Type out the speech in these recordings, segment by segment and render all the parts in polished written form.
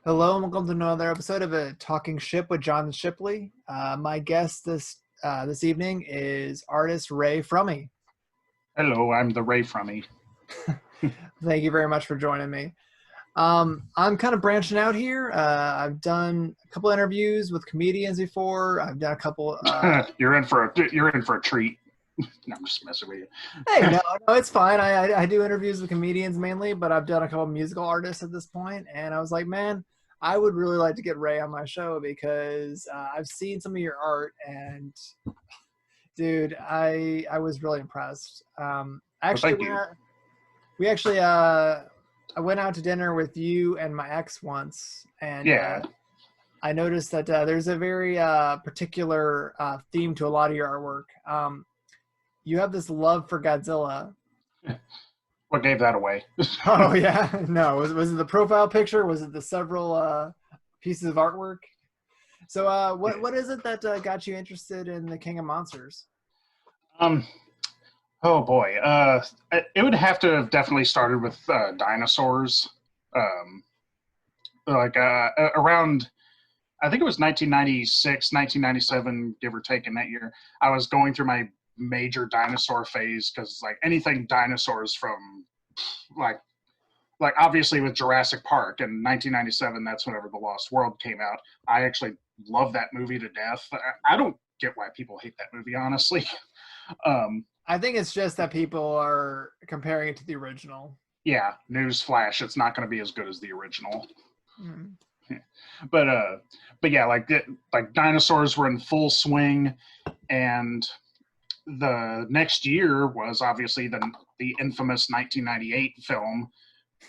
Hello and welcome to another episode of a Talking Ship with Jonathan Shipley. My guest this evening is artist Ray Fromme. Hello, I'm the Ray Fromme. Thank you very much for joining me. I'm kind of branching out here. I've done a couple interviews with comedians before. I've done a couple. You're in for a treat. No, I'm just messing with you. Hey, no, it's fine. I do interviews with comedians mainly, but I've done a couple musical artists at this point, and I was like, man, I would really like to get Ray on my show because I've seen some of your art, and dude, I was really impressed. Actually, I went out to dinner with you and my ex once, and I noticed that there's a very particular theme to a lot of your artwork. You have this love for Godzilla. What gave that away? Oh yeah, no. Was it the profile picture? Was it the several pieces of artwork? So what is it that got you interested in the King of Monsters? Oh boy, it would have to have definitely started with dinosaurs. Around, I think it was 1996, 1997, give or take in that year. I was going through my major dinosaur phase because like anything dinosaurs from like obviously with Jurassic Park in 1997, that's whenever The Lost World came out. I actually love that movie to death. I don't get why people hate that movie, honestly. I think it's just that people are comparing it to the original. Yeah, newsflash, it's not going to be as good as the original. Mm. But yeah, like dinosaurs were in full swing, and the next year was obviously the infamous 1998 film,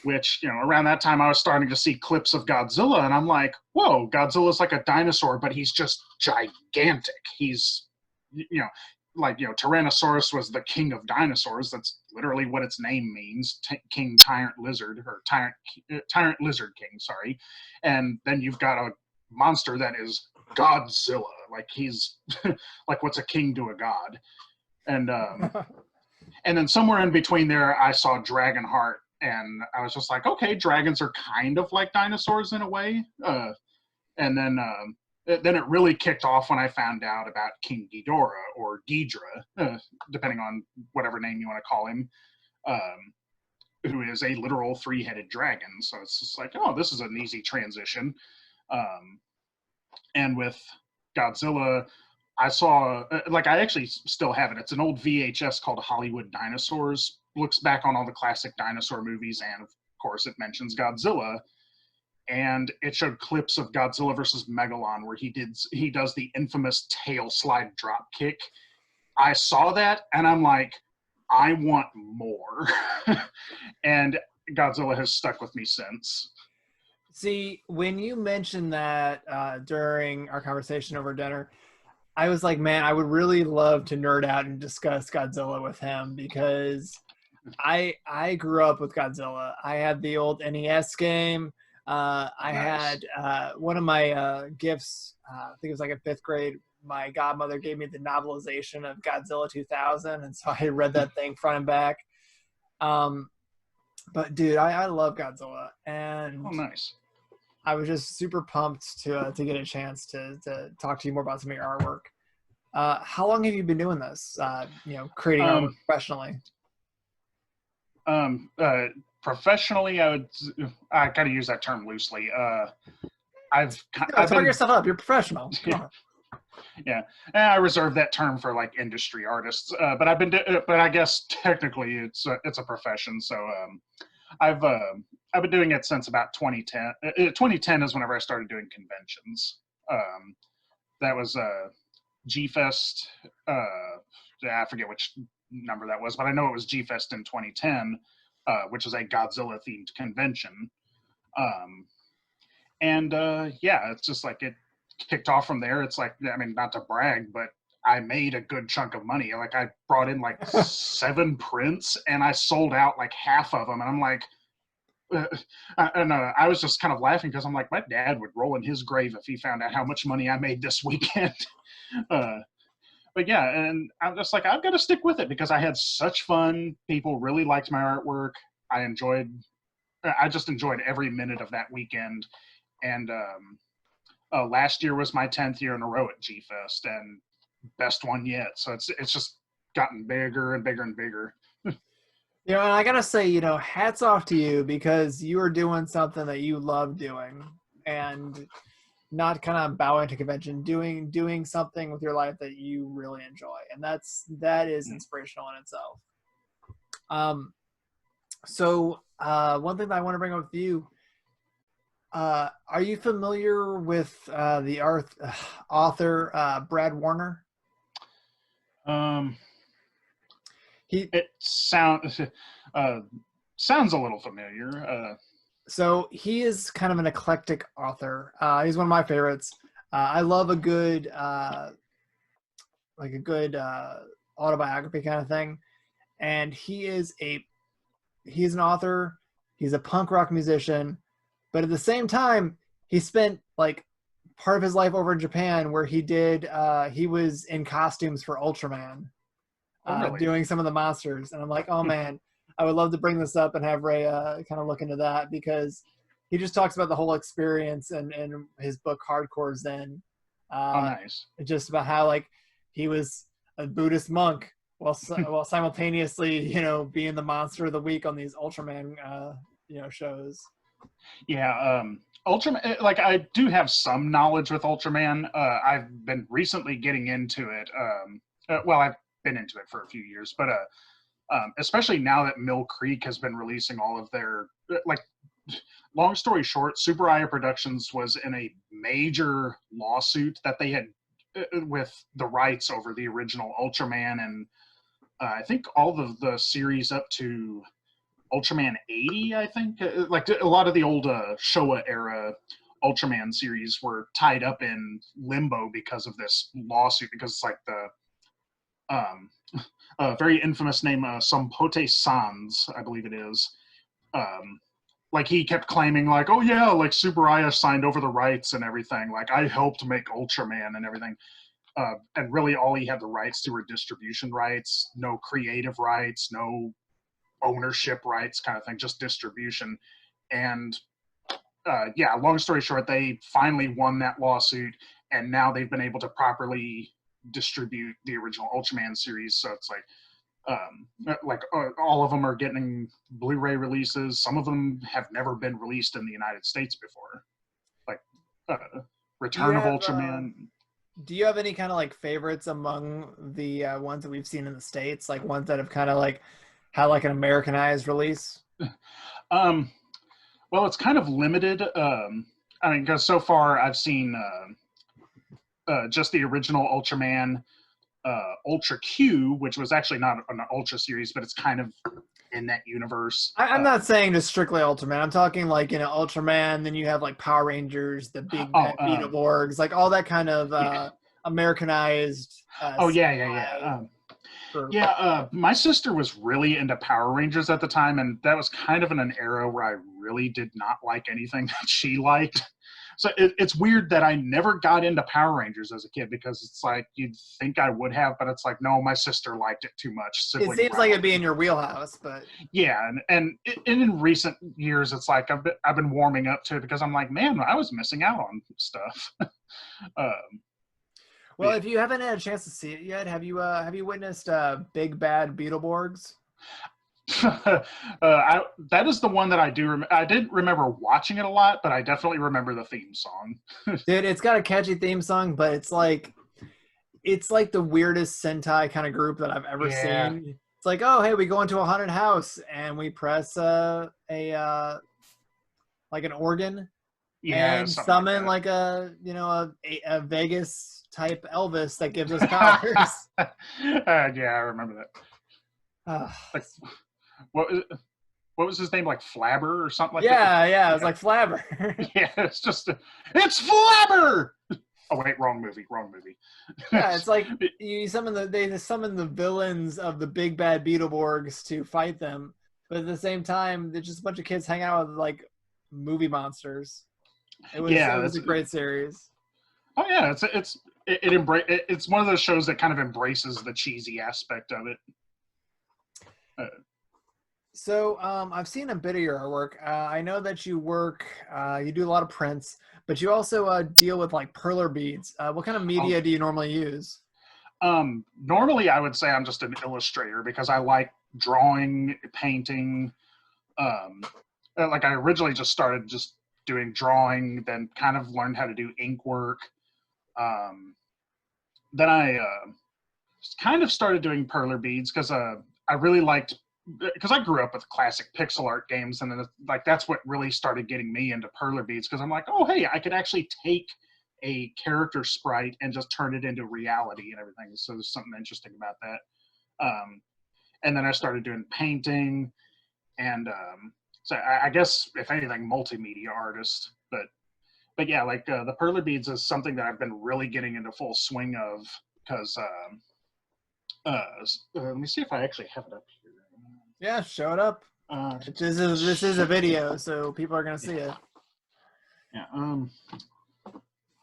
which, you know, around that time I was starting to see clips of Godzilla, and I'm like, whoa, Godzilla's like a dinosaur, but he's just gigantic. He's, Tyrannosaurus was the king of dinosaurs. That's literally what its name means, King Tyrant Lizard, or Tyrant Lizard King, sorry. And then you've got a monster that is Godzilla. Like he's like what's a king to a god. And and then somewhere in between there, I saw Dragonheart, and I was just like, okay, dragons are kind of like dinosaurs in a way. And then it really kicked off when I found out about King Ghidorah, or Ghidra, depending on whatever name you want to call him, who is a literal three-headed dragon. So it's just like, oh, this is an easy transition. And with Godzilla, I saw, I actually still have it. It's an old VHS called Hollywood Dinosaurs. Looks back on all the classic dinosaur movies, and of course it mentions Godzilla. And it showed clips of Godzilla versus Megalon where he does the infamous tail slide drop kick. I saw that, and I'm like, I want more. And Godzilla has stuck with me since. See, when you mentioned that during our conversation over dinner, I was like, man, I would really love to nerd out and discuss Godzilla with him because I grew up with Godzilla. I had the old NES game. I Nice. had one of my gifts, I think it was like in 5th grade, my godmother gave me the novelization of Godzilla 2000, and so I read that thing front and back. But dude, I love Godzilla, and Oh, nice. I was just super pumped to get a chance to talk to you more about some of your artwork. How long have you been doing this? Creating artwork professionally. Professionally, I kind of use that term loosely. I've talk yourself up. You're professional. Yeah, I reserve that term for like industry artists. But I guess technically it's a profession. So I've been doing it since about 2010. 2010 is whenever I started doing conventions. That was G-Fest. I forget which number that was, but I know it was G-Fest in 2010, which is a Godzilla-themed convention. It's just like it kicked off from there. It's like, I mean, not to brag, but I made a good chunk of money. Like I brought in like 7 prints, and I sold out like half of them, and I'm like, I was just kind of laughing because I'm like, my dad would roll in his grave if he found out how much money I made this weekend. But yeah, and I'm just like, I've got to stick with it because I had such fun. People really liked my artwork. I just enjoyed every minute of that weekend. And last year was my 10th year in a row at G-Fest, and best one yet. So it's just gotten bigger and bigger and bigger. You know, and I gotta say, you know, hats off to you, because you are doing something that you love doing, and not kind of bowing to convention, doing something with your life that you really enjoy, and that is inspirational in itself. So one thing that I want to bring up with you, are you familiar with the author Brad Warner? It sounds a little familiar. So he is kind of an eclectic author. He's one of my favorites. I love a good autobiography kind of thing. And he's an author. He's a punk rock musician, but at the same time, he spent like part of his life over in Japan, where he was in costumes for Ultraman, really? doing some of the monsters. And I'm like, oh man, I would love to bring this up and have Ray kind of look into that, because he just talks about the whole experience and his book Hardcore Zen. Nice. Just about how like he was a Buddhist monk while simultaneously, you know, being the monster of the week on these Ultraman, shows. Yeah. Ultraman, like I do have some knowledge with Ultraman. I've been recently getting into it. I've been into it for a few years, but especially now that Mill Creek has been releasing all of their, like, long story short, Super Aya Productions was in a major lawsuit that they had with the rights over the original Ultraman, and I think all of the series up to Ultraman 80, I think, like a lot of the old Showa era Ultraman series were tied up in limbo because of this lawsuit, because it's like the very infamous name, Sompote Sans, I believe it is. Like he kept claiming like, oh yeah, like Super Aya signed over the rights and everything. Like I helped make Ultraman and everything. And really all he had the rights to were distribution rights, no creative rights, no ownership rights kind of thing, just distribution. And long story short, they finally won that lawsuit, and now they've been able to properly distribute the original Ultraman series. So it's like all of them are getting Blu-ray releases. Some of them have never been released in the United States before, like Return of Ultraman. Do you have any kind of like favorites among the ones that we've seen in the States, like ones that have kind of like had like an Americanized release? Well, it's kind of limited. I mean, because so far I've seen just the original Ultraman, Ultra Q, which was actually not an Ultra series, but it's kind of in that universe. I'm not saying just strictly Ultraman. I'm talking like, you know, Ultraman, then you have like Power Rangers, the Big Bad Beetleborgs, like all that kind of Americanized. My sister was really into Power Rangers at the time, and that was kind of in an era where I really did not like anything that she liked. So it's weird that I never got into Power Rangers as a kid, because it's like you'd think I would have, but it's like, no, my sister liked it too much. It seems like it'd be in your wheelhouse, but yeah, and in recent years, it's like I've been warming up to it, because I'm like, man, I was missing out on stuff. Well, if you haven't had a chance to see it yet, have you witnessed Big Bad Beetleborgs? That is the one that I do. I didn't remember watching it a lot, but I definitely remember the theme song. Dude, it's got a catchy theme song, but it's like the weirdest Sentai kind of group that I've ever seen. It's like, oh, hey, we go into a haunted house and we press like an organ, and summon like a Vegas type Elvis that gives us powers. Yeah, I remember that. Like, what was his name? Like Flabber or something like that? Yeah, it was like Flabber. Yeah, it's it's Flabber! Oh wait, wrong movie. Yeah, it's like they summon the villains of the Big Bad Beetleborgs to fight them, but at the same time, there's just a bunch of kids hanging out with like movie monsters. It was a great series. Oh yeah, it's one of those shows that kind of embraces the cheesy aspect of it. So I've seen a bit of your artwork. I know that you work, you do a lot of prints, but you also deal with like Perla Beads. What kind of Oh, media do you normally use? normally I would say I'm just an illustrator because I like drawing, painting. Um, like I originally just started just doing drawing, then kind of learned how to do ink work. Um, then I kind of started doing perler beads because I really liked because I grew up with classic pixel art games, and then like that's what really started getting me into perler beads because I'm like, oh hey, I could actually take a character sprite and just turn it into reality and everything. So there's something interesting about that. And then I started doing painting, and so I guess if anything, multimedia artist. But yeah, like the perler beads is something that I've been really getting into full swing of because let me see if I actually have it up here. Yeah, show it up. Uh, This is a video, so people are gonna see it. yeah.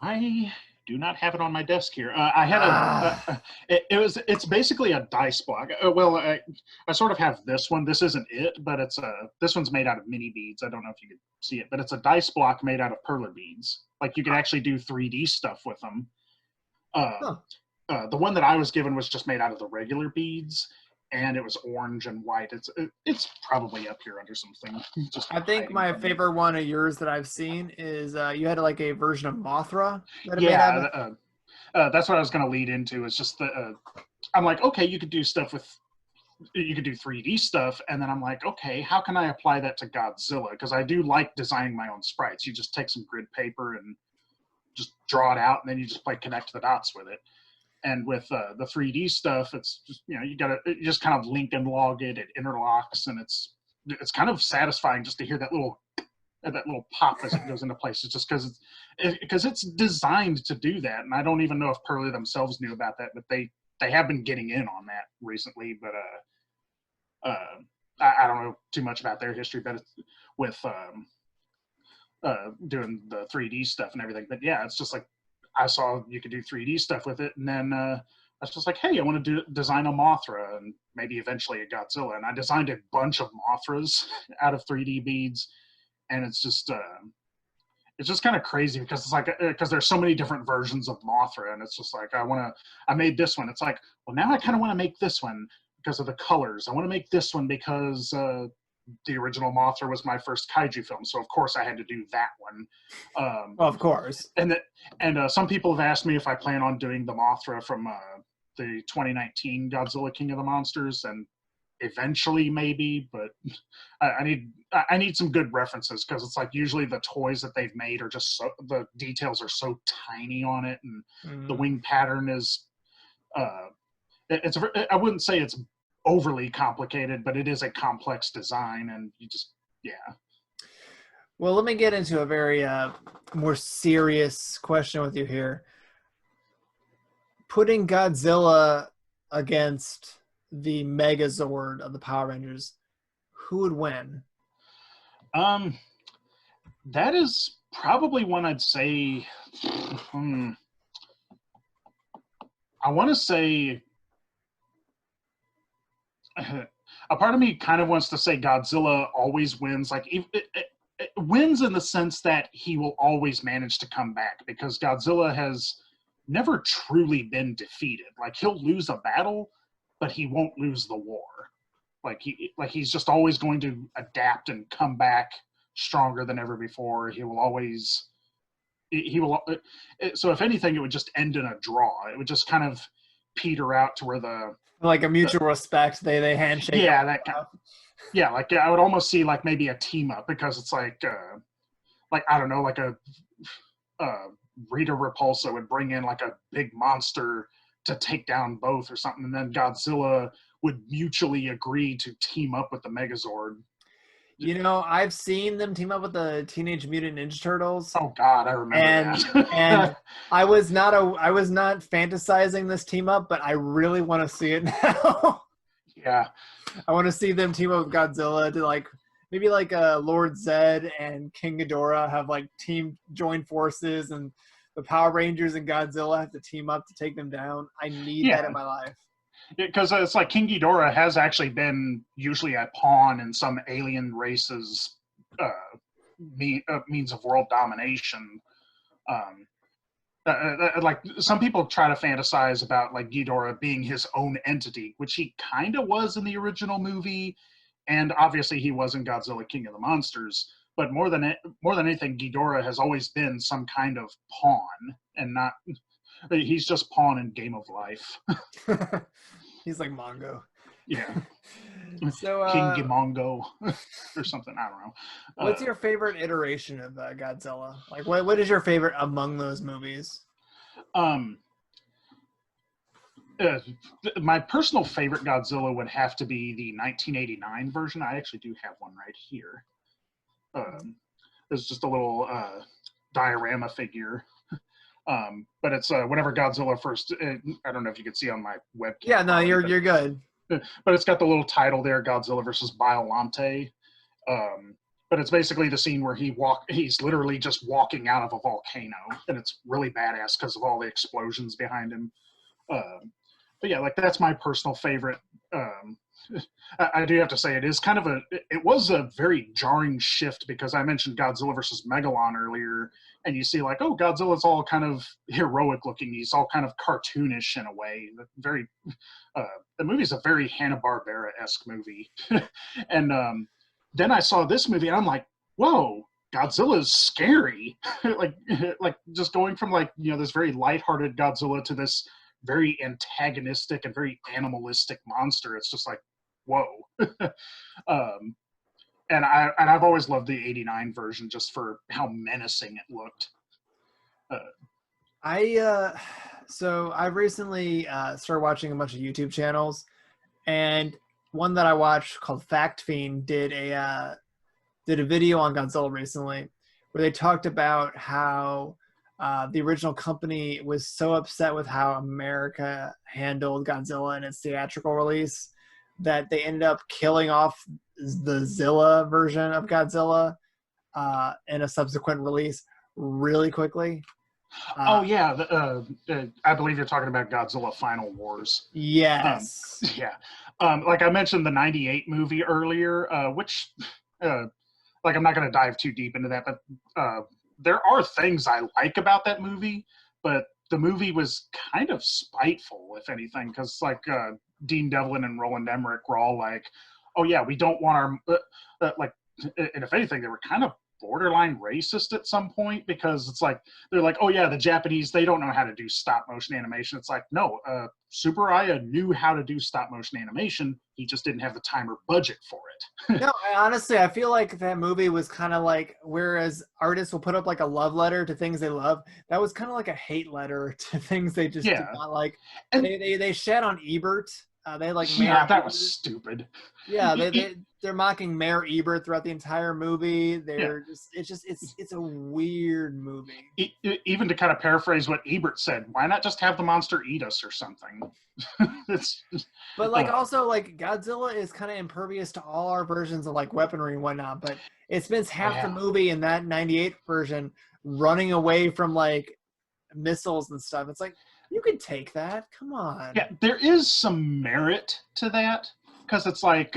I do not have it on my desk here. I had it's basically a dice block. I sort of have this one. This isn't it, but this one's made out of mini beads. I don't know if you can see it, but it's a dice block made out of perler beads. Like you can actually do 3D stuff with them. Huh. The one that I was given was just made out of the regular beads, and it was orange and white. It's probably up here under something. I think my favorite one of yours that I've seen is you had like a version of Mothra that it made out of. That's what I was going to lead into. It's just that I'm like, okay, you could do 3D stuff, and then I'm like, okay, how can I apply that to Godzilla? Because I do like designing my own sprites. You just take some grid paper and just draw it out, and then you just connect the dots with it. And with the 3D stuff, it's just you just kind of link and log it. It interlocks, and it's kind of satisfying just to hear that little pop as it goes into place. It's just because it's designed to do that, and I don't even know if Perla themselves knew about that, but they have been getting in on that recently. But I don't know too much about their history, but it's with doing the 3D stuff and everything. But yeah, it's just like I saw you could do 3D stuff with it, and then I was just like, hey, I want to design a Mothra and maybe eventually a Godzilla. And I designed a bunch of Mothras out of 3D beads, and it's just kind of crazy because it's like because there's so many different versions of Mothra, and it's just like I made this one. It's like, well, now I kind of want to make this one because of the colors. I want to make this one because the original Mothra was my first kaiju film, so of course I had to do that one. Of course. And some people have asked me if I plan on doing the Mothra from the 2019 Godzilla King of the Monsters, and eventually maybe, but I need some good references because it's like usually the toys that they've made are just the details are so tiny on it, and the wing pattern is I wouldn't say it's overly complicated, but it is a complex design, and you just Well, let me get into a very more serious question with you here. Putting Godzilla against the Megazord of the Power Rangers, who would win? That is probably one I'd say. I want to say. A part of me kind of wants to say Godzilla always wins. Like it wins in the sense that he will always manage to come back because Godzilla has never truly been defeated. Like he'll lose a battle, but he won't lose the war. He's just always going to adapt and come back stronger than ever before. He will. So if anything, it would just end in a draw. It would just kind of peter out to where like a mutual respect. They handshake. Yeah, that kind. Yeah, like I would almost see like maybe a team up because it's like I don't know, like a Rita Repulsa would bring in like a big monster to take down both or something, and then Godzilla would mutually agree to team up with the Megazord. I've seen them team up with the Teenage Mutant Ninja Turtles. Oh God, I remember that. And I was not fantasizing this team up, but I really want to see it now. Yeah, I want to see them team up with Godzilla to maybe Lord Zed and King Ghidorah have join forces, and the Power Rangers and Godzilla have to team up to take them down. I need that in my life. Because it's like King Ghidorah has actually been usually a pawn in some alien race's means of world domination. Like some people try to fantasize about like Ghidorah being his own entity, which he kind of was in the original movie, and obviously he was in Godzilla King of the Monsters. But more than anything, Ghidorah has always been some kind of pawn, and not he's just pawn in Game of Life. He's like Mongo. Yeah. So King Gimongo or something. I don't know. What's your favorite iteration of Godzilla? Like, what is your favorite among those movies? My personal favorite Godzilla would have to be the 1989 version. I actually do have one right here. There's just a little diorama figure. But it's whenever Godzilla first. I don't know if you can see on my webcam. Yeah, no, you're good. But it's got the little title there, Godzilla versus Biollante. But it's basically the scene where he's literally just walking out of a volcano, and it's really badass because of all the explosions behind him. But yeah, like that's my personal favorite. I do have to say it was a very jarring shift, because I mentioned Godzilla versus Megalon earlier, and you see like, oh, Godzilla's all kind of heroic looking. He's all kind of cartoonish in a way. The movie's a very Hanna-Barbera-esque movie. And then I saw this movie and I'm like, whoa, Godzilla's scary. like just going from like, this very lighthearted Godzilla to this very antagonistic and very animalistic monster. It's just like, whoa. And I've always loved the 89 version just for how menacing it looked. So I've recently started watching a bunch of YouTube channels, and one that I watched called Fact Fiend did a video on Godzilla recently, where they talked about how the original company was so upset with how America handled Godzilla in its theatrical release that they ended up killing off the Zilla version of Godzilla in a subsequent release really quickly. I believe you're talking about Godzilla Final Wars. Yes. Like I mentioned the 98 movie earlier, which like I'm not going to dive too deep into that, but there are things I like about that movie, but the movie was kind of spiteful, if anything, because like Dean Devlin and Roland Emmerich were all like, oh yeah, we don't want our and if anything, they were kind of borderline racist at some point, because it's like they're like, oh yeah, the Japanese, they don't know how to do stop motion animation. It's like, no, Tsuburaya knew how to do stop motion animation, he just didn't have the time or budget for it. No, honestly, I feel like that movie was kind of like, whereas artists will put up like a love letter to things they love, that was kind of like a hate letter to things they just did not like. And they shed on Ebert. They like that Ebert. Was stupid. Yeah, they're mocking Mayor Ebert throughout the entire movie. It's a weird movie. Even to kind of paraphrase what Ebert said, why not just have the monster eat us or something? But like also like Godzilla is kind of impervious to all our versions of like weaponry and whatnot. But it spends half the movie in that 98 version running away from like missiles and stuff. It's like, you could take that. Come on. Yeah, there is some merit to that, because it's like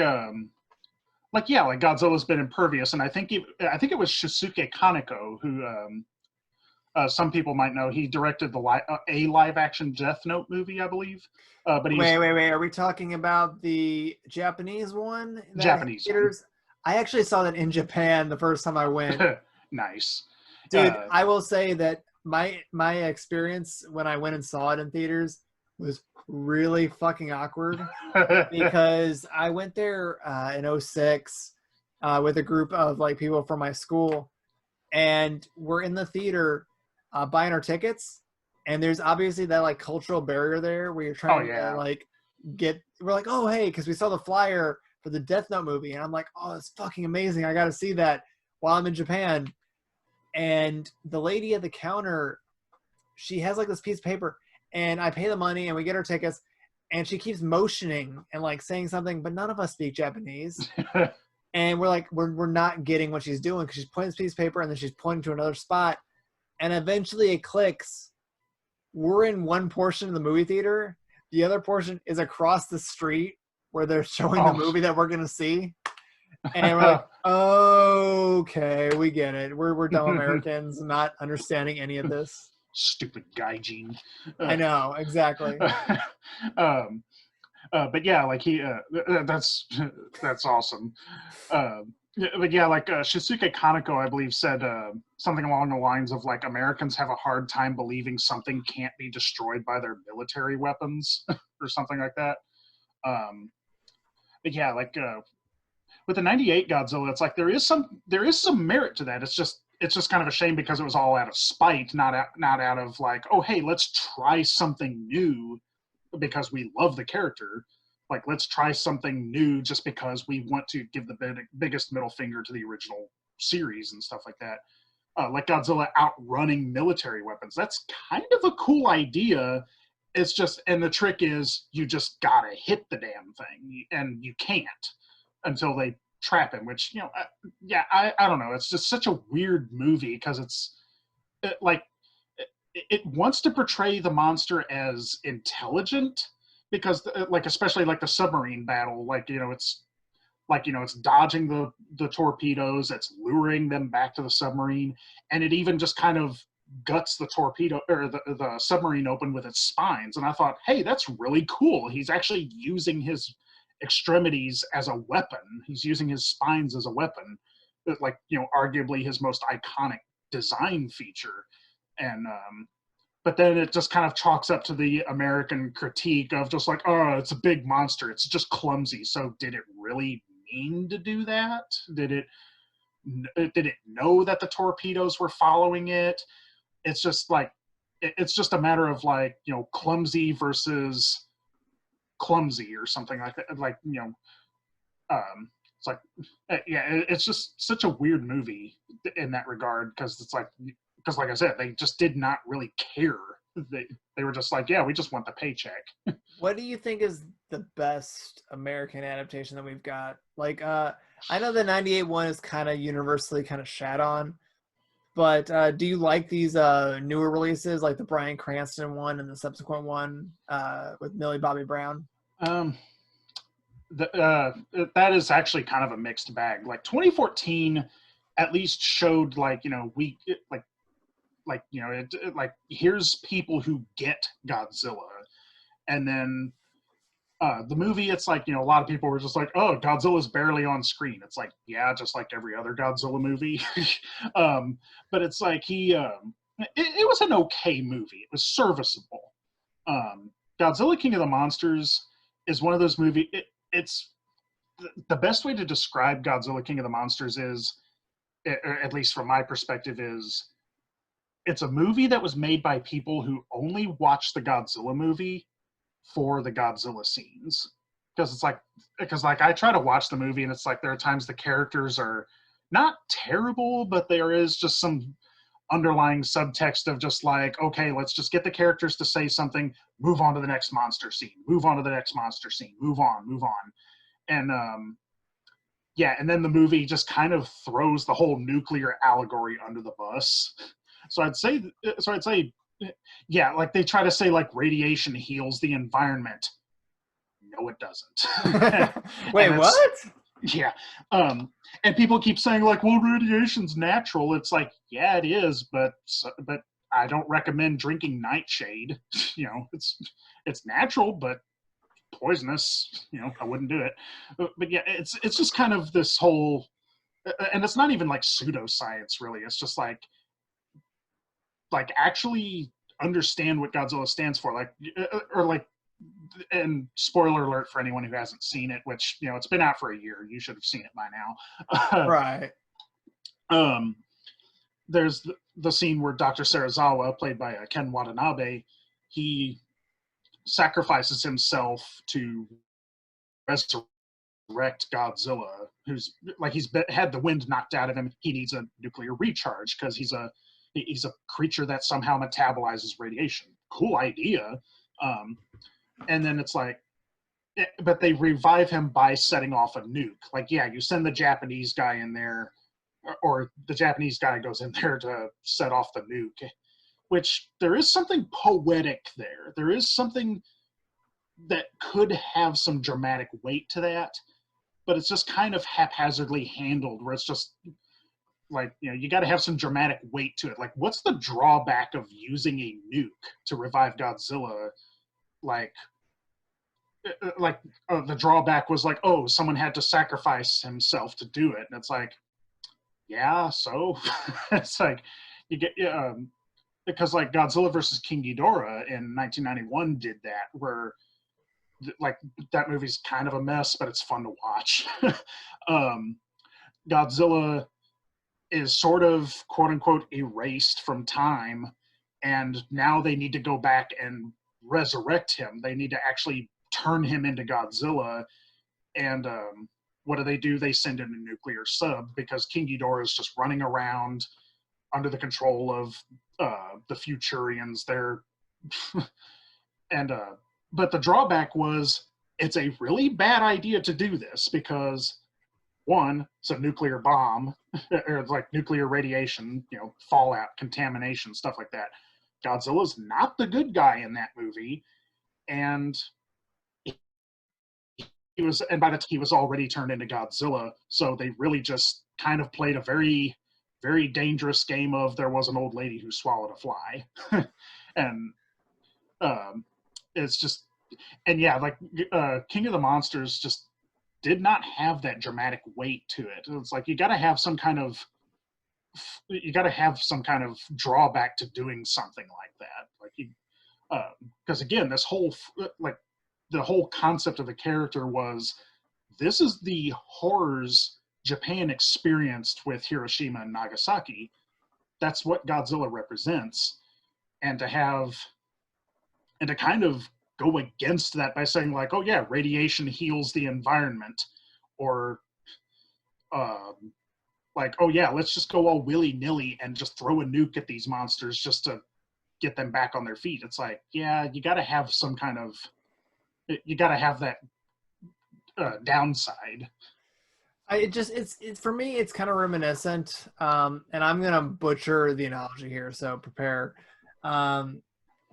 Godzilla's been impervious, and I think it was Shusuke Kaneko who some people might know. He directed the live action Death Note movie, I believe. But wait, are we talking about the Japanese one? Japanese one. I actually saw that in Japan the first time I went. Nice, dude. I will say that my experience when I went and saw it in theaters was really fucking awkward, because I went there in 2006 with a group of like people from my school, and we're in the theater buying our tickets, and there's obviously that like cultural barrier there where you're trying to like we're like, oh hey, because we saw the flyer for the Death Note movie, and I'm like, oh, it's fucking amazing, I gotta see that while I'm in Japan. And the lady at the counter, she has like this piece of paper, and I pay the money and we get our tickets, and she keeps motioning and like saying something, but none of us speak Japanese. And we're like, we're not getting what she's doing, because she's pointing this piece of paper and then she's pointing to another spot. And eventually it clicks. We're in one portion of the movie theater. The other portion is across the street where they're showing the movie that we're gonna see. And we're like, okay, we get it. We're dumb Americans not understanding any of this. Stupid gaijin. I know, exactly. But yeah, like that's awesome. But yeah, like Shinsuke Kaneko, I believe, said something along the lines of like Americans have a hard time believing something can't be destroyed by their military weapons or something like that. But yeah, like with the '98 Godzilla, it's like there is some merit to that. It's just kind of a shame because it was all out of spite, not out of like, oh hey, let's try something new because we love the character. Like, let's try something new just because we want to give the biggest middle finger to the original series and stuff like that. Like Godzilla outrunning military weapons. That's kind of a cool idea. It's just, and the trick is you just gotta hit the damn thing, and you can't until they trap him, which, you know, I don't know. It's just such a weird movie because it wants to portray the monster as intelligent, because like, especially like the submarine battle, like, you know, it's dodging the torpedoes, it's luring them back to the submarine, and it even just kind of guts the torpedo or the submarine open with its spines. And I thought, hey, that's really cool. He's actually using his extremities as a weapon. He's using his spines as a weapon, like, you know, arguably his most iconic design feature. And but then it just kind of chalks up to the American critique of just like, oh, it's a big monster, it's just clumsy. So did it really mean to do that? Did it know that the torpedoes were following it? It's just like, it's just a matter of like, you know, clumsy versus clumsy or something like that. Like, you know, it's like, yeah, it's just such a weird movie in that regard, because it's like, because like I said, they just did not really care. They were just like, yeah, we just want the paycheck. What do you think is the best American adaptation that we've got? Like, I know the '98 one is kind of universally kind of shat on, but do you like these newer releases, like the Bryan Cranston one and the subsequent one with Millie Bobby Brown? That is actually kind of a mixed bag. Like 2014 at least showed, like, you know, you know, like, here's people who get Godzilla. And then the movie, it's like, you know, a lot of people were just like, oh, Godzilla's barely on screen. It's like, yeah, just like every other Godzilla movie. But it's like it was an okay movie. It was serviceable. Godzilla King of the Monsters is one of those movies. It's the best way to describe Godzilla King of the Monsters is, at least from my perspective, is it's a movie that was made by people who only watch the Godzilla movie for the Godzilla scenes. Because I try to watch the movie, and it's like there are times the characters are not terrible, but there is just some underlying subtext of just like, okay, let's just get the characters to say something, move on to the next monster scene, move on to the next monster scene, move on. And yeah, and then the movie just kind of throws the whole nuclear allegory under the bus. So I'd say, yeah, like they try to say like radiation heals the environment. No, it doesn't. Wait, what? Yeah. And people keep saying like, well, radiation's natural. It's like, yeah, it is, but I don't recommend drinking nightshade. You know, it's natural, but poisonous. You know, I wouldn't do it. But yeah, it's just kind of this whole, and it's not even like pseudoscience really. It's just like actually understand what Godzilla stands for, like, or like, and spoiler alert for anyone who hasn't seen it, which, you know, it's been out for a year. You should have seen it by now. Right. There's the scene where Dr. Serizawa, played by Ken Watanabe, he sacrifices himself to resurrect Godzilla, who's like, had the wind knocked out of him. He needs a nuclear recharge because he's a creature that somehow metabolizes radiation. Cool idea. And then it's like, but they revive him by setting off a nuke. Like, yeah, you send the Japanese guy in there, or the Japanese guy goes in there to set off the nuke, which there is something poetic there. There is something that could have some dramatic weight to that, but it's just kind of haphazardly handled, where it's just like, you know, you got to have some dramatic weight to it. Like, what's the drawback of using a nuke to revive Godzilla? Like the drawback was like, oh, someone had to sacrifice himself to do it, and it's like, yeah, so it's like you get because like Godzilla versus King Ghidorah in 1991 did that, where like that movie's kind of a mess, but it's fun to watch. Godzilla is sort of quote unquote erased from time, and now they need to go back and resurrect him. They need to actually turn him into Godzilla, and what do? They send in a nuclear sub, because King Ghidorah is just running around under the control of the Futurians. They're and but the drawback was, it's a really bad idea to do this, because one, it's a nuclear bomb, or like nuclear radiation, you know, fallout, contamination, stuff like that. Godzilla's not the good guy in that movie, and by the time he was already turned into Godzilla, so they really just kind of played a very, very dangerous game of, there was an old lady who swallowed a fly. And it's just, and yeah, like King of the Monsters just did not have that dramatic weight to it. It's like, you got to have some kind of drawback to doing something like that. Like, you, because again, this whole like the whole concept of the character was, this is the horrors Japan experienced with Hiroshima and Nagasaki. That's what Godzilla represents. And to kind of go against that by saying like, oh yeah, radiation heals the environment, or like, oh yeah, let's just go all willy-nilly and just throw a nuke at these monsters just to get them back on their feet. It's like, yeah, you got to have some kind of, you got to have that downside. It's for me, it's kind of reminiscent, and I'm gonna butcher the analogy here, so prepare.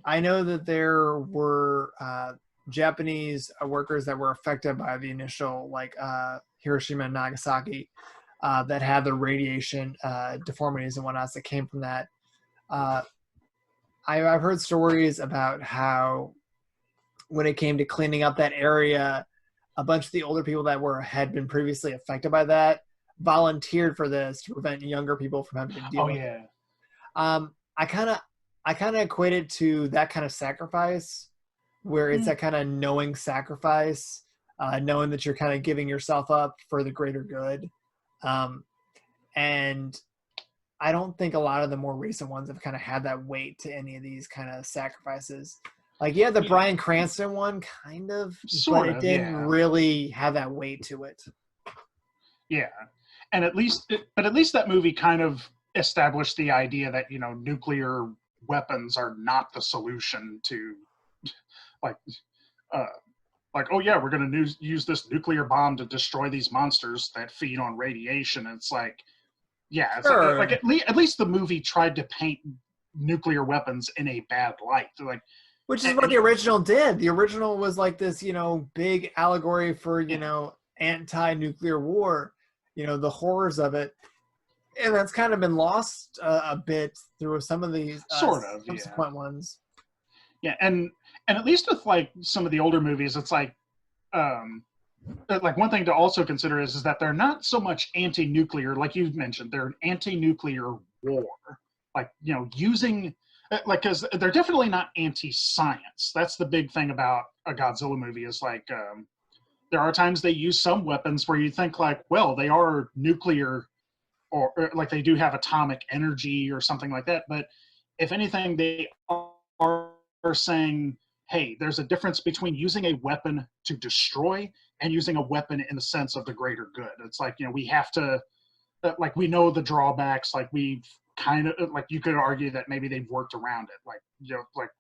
I know that there were Japanese workers that were affected by the initial Hiroshima and Nagasaki that had the radiation deformities and whatnot that came from that. I've heard stories about how, when it came to cleaning up that area, a bunch of the older people that had been previously affected by that volunteered for this to prevent younger people from having to deal with it. I kind of equate it to that kind of sacrifice, where it's that kind of knowing sacrifice, knowing that you're kind of giving yourself up for the greater good. And I don't think a lot of the more recent ones have kind of had that weight to any of these kind of sacrifices. Like, yeah, the Bryan Cranston one, kind of, but it didn't really have that weight to it. Yeah, and at least that movie kind of established the idea that, you know, nuclear weapons are not the solution to, like, oh yeah, we're going to use this nuclear bomb to destroy these monsters that feed on radiation. And it's like, yeah, it's sure. like at least the movie tried to paint nuclear weapons in a bad light. Like, which is what the original did. The original was like this, you know, big allegory for, you know, anti-nuclear war, you know, the horrors of it. And that's kind of been lost a bit through some of these subsequent ones. Yeah, and at least with like some of the older movies, it's like one thing to also consider is that they're not so much anti-nuclear, like you mentioned. They're an anti-nuclear war. Like, you know, using, like, because they're definitely not anti-science. That's the big thing about a Godzilla movie, is like, there are times they use some weapons where you think like, well, they are nuclear, or like they do have atomic energy or something like that. But if anything, they are saying, hey, there's a difference between using a weapon to destroy and using a weapon in the sense of the greater good. It's like, you know, we have to, like, we know the drawbacks. Like, we've kind of, like, you could argue that maybe they've worked around it. Like, you know, like,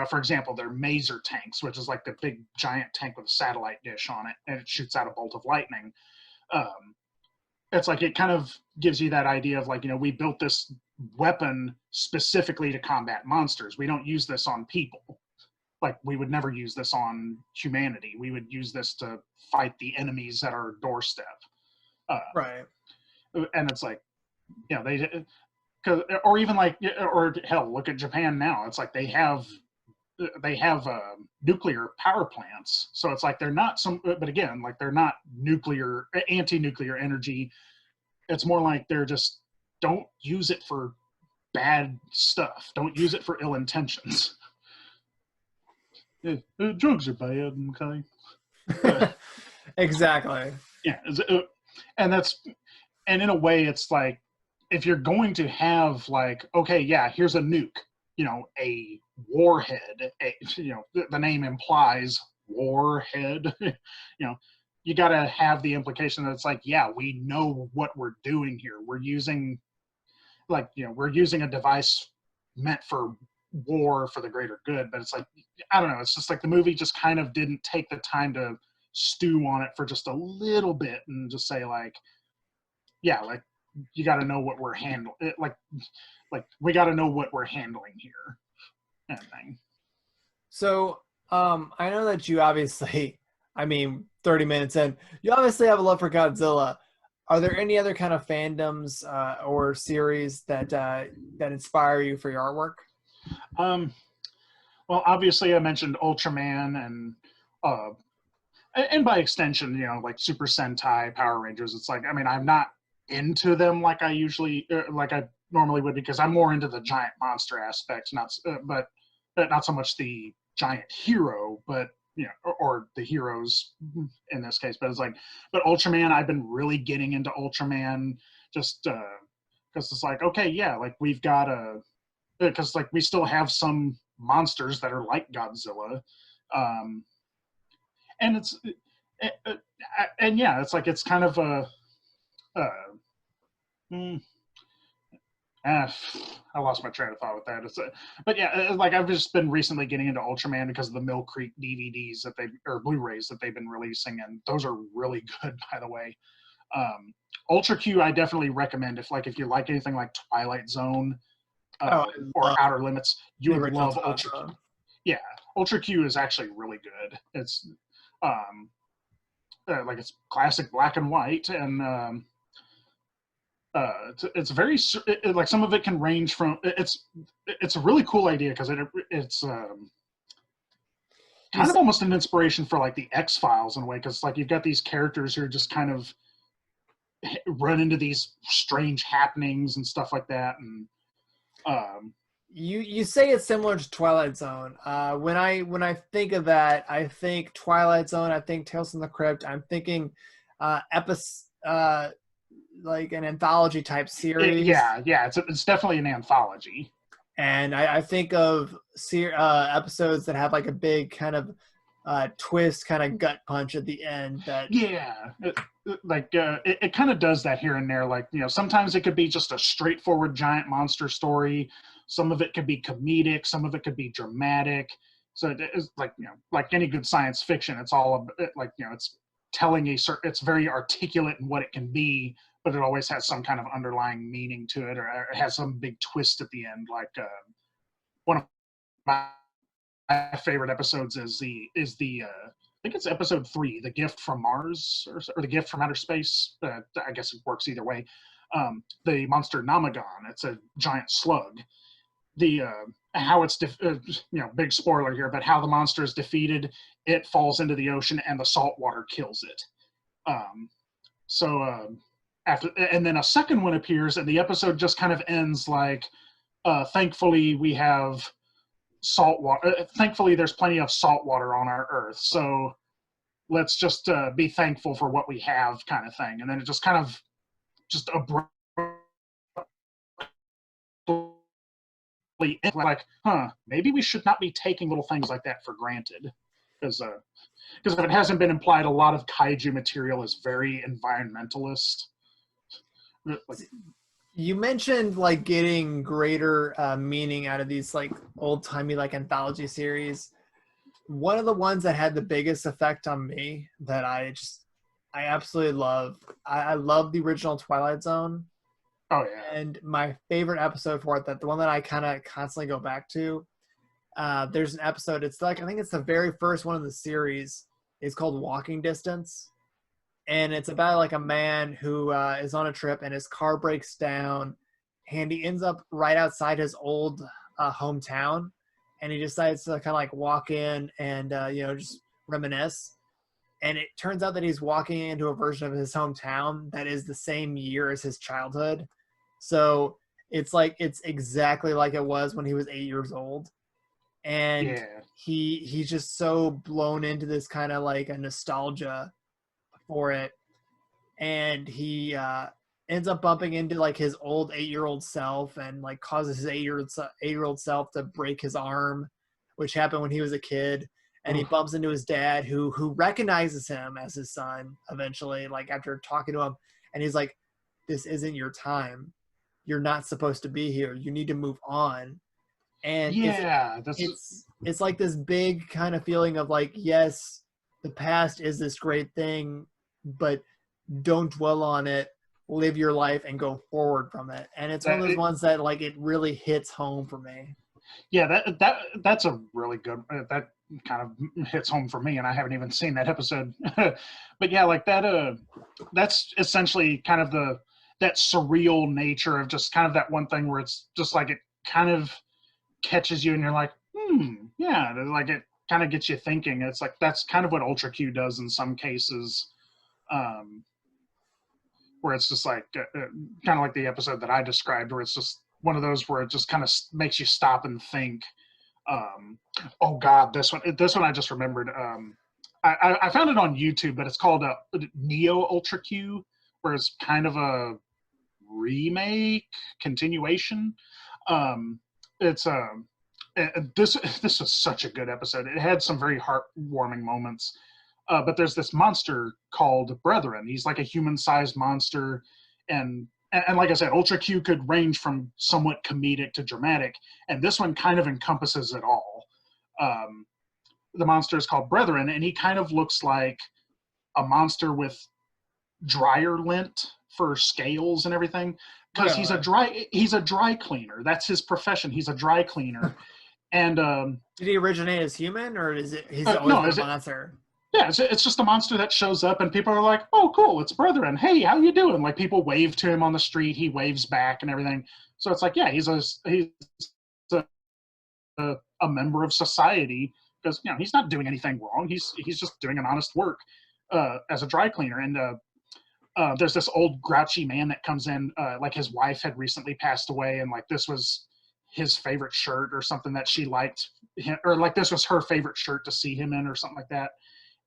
for example, their Maser tanks, which is like the big giant tank with a satellite dish on it, and it shoots out a bolt of lightning. It's like, it kind of gives you that idea of like, you know, we built this weapon specifically to combat monsters. We don't use this on people. like we would never use this on humanity. We would use this to fight the enemies at our doorstep. Right. And it's like, you know, or even like, or hell, look at Japan now. It's like they have nuclear power plants. So it's like they're not but again, like they're not anti-nuclear energy. It's more like they're just, don't use it for bad stuff. Don't use it for ill intentions. Drugs are bad, okay? Exactly. Yeah, and in a way, it's like, if you're going to have like, okay, yeah, here's a nuke, you know, a warhead, you know, the name implies warhead, you know, you got to have the implication that it's like, yeah, we know what we're doing here. We're using, like, you know, we're using a device meant for war for the greater good. But it's like, I don't know, it's just like the movie just kind of didn't take the time to stew on it for just a little bit and just say like, yeah, like, you got to know what we're handling. Like we got to know what we're handling here, kind of thing. So, I know that you obviously, I mean, 30 minutes in, you obviously have a love for Godzilla. Are there any other kind of fandoms or series that inspire you for your artwork? Well, obviously I mentioned Ultraman and by extension, you know, like Super Sentai, Power Rangers. It's like, I mean, I'm not into them like I normally would, because I'm more into the giant monster aspect, but not so much the giant hero, but you know, or the heroes in this case. But it's like, but Ultraman, I've been really getting into Ultraman just because it's like, okay, yeah, like we've got because like we still have some monsters that are like Godzilla, and it's and yeah, it's like, it's kind of a I lost my train of thought with that. But yeah, like I've just been recently getting into Ultraman because of the Mill Creek DVDs or Blu-rays that they've been releasing, and those are really good, by the way. Ultra Q, I definitely recommend if you like anything like Twilight Zone or Outer Limits, you would love Ultra Q. Yeah, Ultra Q is actually really good. It's like it's classic black and white, and it's very like some of it can range from it's a really cool idea because it's kind of almost an inspiration for like the X-Files in a way, because like you've got these characters who are just kind of run into these strange happenings and stuff like that, and you say it's similar to Twilight Zone. When I think of that, I think Twilight Zone, I think Tales from the Crypt, I'm thinking like an anthology type series. Yeah, it's definitely an anthology. And I think of episodes that have like a big kind of twist, kind of gut punch at the end. It kind of does that here and there. Like, you know, sometimes it could be just a straightforward giant monster story. Some of it could be comedic. Some of it could be dramatic. So it's like, you know, like any good science fiction, it's all like, you know, it's telling it's very articulate in what it can be, but it always has some kind of underlying meaning to it, or it has some big twist at the end. Like one of my favorite episodes is the I think it's episode 3, The Gift from Mars, or The Gift from Outer Space. I guess it works either way. The monster Namagon. It's a giant slug. How it's you know, big spoiler here, but how the monster is defeated, it falls into the ocean and the salt water kills it. And then a second one appears, and the episode just kind of ends like, thankfully we have salt water. Thankfully there's plenty of salt water on our Earth, so let's just be thankful for what we have, kind of thing. And then it just kind of just abruptly like, maybe we should not be taking little things like that for granted, because if it hasn't been implied, a lot of kaiju material is very environmentalist. You mentioned like getting greater meaning out of these like old-timey like anthology series. One of the ones that had the biggest effect on me that I absolutely love. I love the original Twilight Zone. Oh yeah. And my favorite episode for it, the one that I kind of constantly go back to, there's an episode. It's like, I think it's the very first one of the series. It's called Walking Distance. And it's about like a man who is on a trip and his car breaks down and he ends up right outside his old hometown. And he decides to kind of like walk in and, just reminisce. And it turns out that he's walking into a version of his hometown that is the same year as his childhood. So it's like, it's exactly like it was when he was 8 years old. And he's just so blown into this kind of like a nostalgia for it. And he ends up bumping into like his old 8-year-old self and like causes his 8-year-old self to break his arm, which happened when he was a kid. And he bumps into his dad who recognizes him as his son eventually, like after talking to him. And he's like, this isn't your time. You're not supposed to be here. You need to move on. And it's like this big kind of feeling of like, yes, the past is this great thing, but don't dwell on it. Live your life and go forward from it. And it's one of those ones that like it really hits home for me. Yeah, that's a really good. That kind of hits home for me, and I haven't even seen that episode. But yeah, like that. That's essentially kind of that surreal nature of just kind of that one thing where it's just like it kind of catches you, and you're like, yeah, like it kind of gets you thinking. It's like that's kind of what Ultra Q does in some cases. Where it's just like kind of like the episode that I described, where it's just one of those where it just kind of makes you stop and think. Oh God, this one I just remembered. I found it on YouTube, but it's called Neo Ultra Q, where it's kind of a remake continuation. This was such a good episode. It had some very heartwarming moments. But there's this monster called Brethren. He's like a human-sized monster, and like I said, Ultra Q could range from somewhat comedic to dramatic, and this one kind of encompasses it all. The monster is called Brethren, and he kind of looks like a monster with dryer lint for scales and everything, because he's a dry cleaner. That's his profession. He's a dry cleaner. And did he originate as human, or is it he's always been a monster? Yeah, it's just a monster that shows up, and people are like, "Oh, cool, it's Brethren. Hey, how you doing?" Like people wave to him on the street, he waves back and everything. So it's like, yeah, he's a member of society because he's not doing anything wrong. He's just doing an honest work as a dry cleaner. And there's this old grouchy man that comes in, like his wife had recently passed away, and like this was his favorite shirt or something that she liked, or like this was her favorite shirt to see him in or something like that.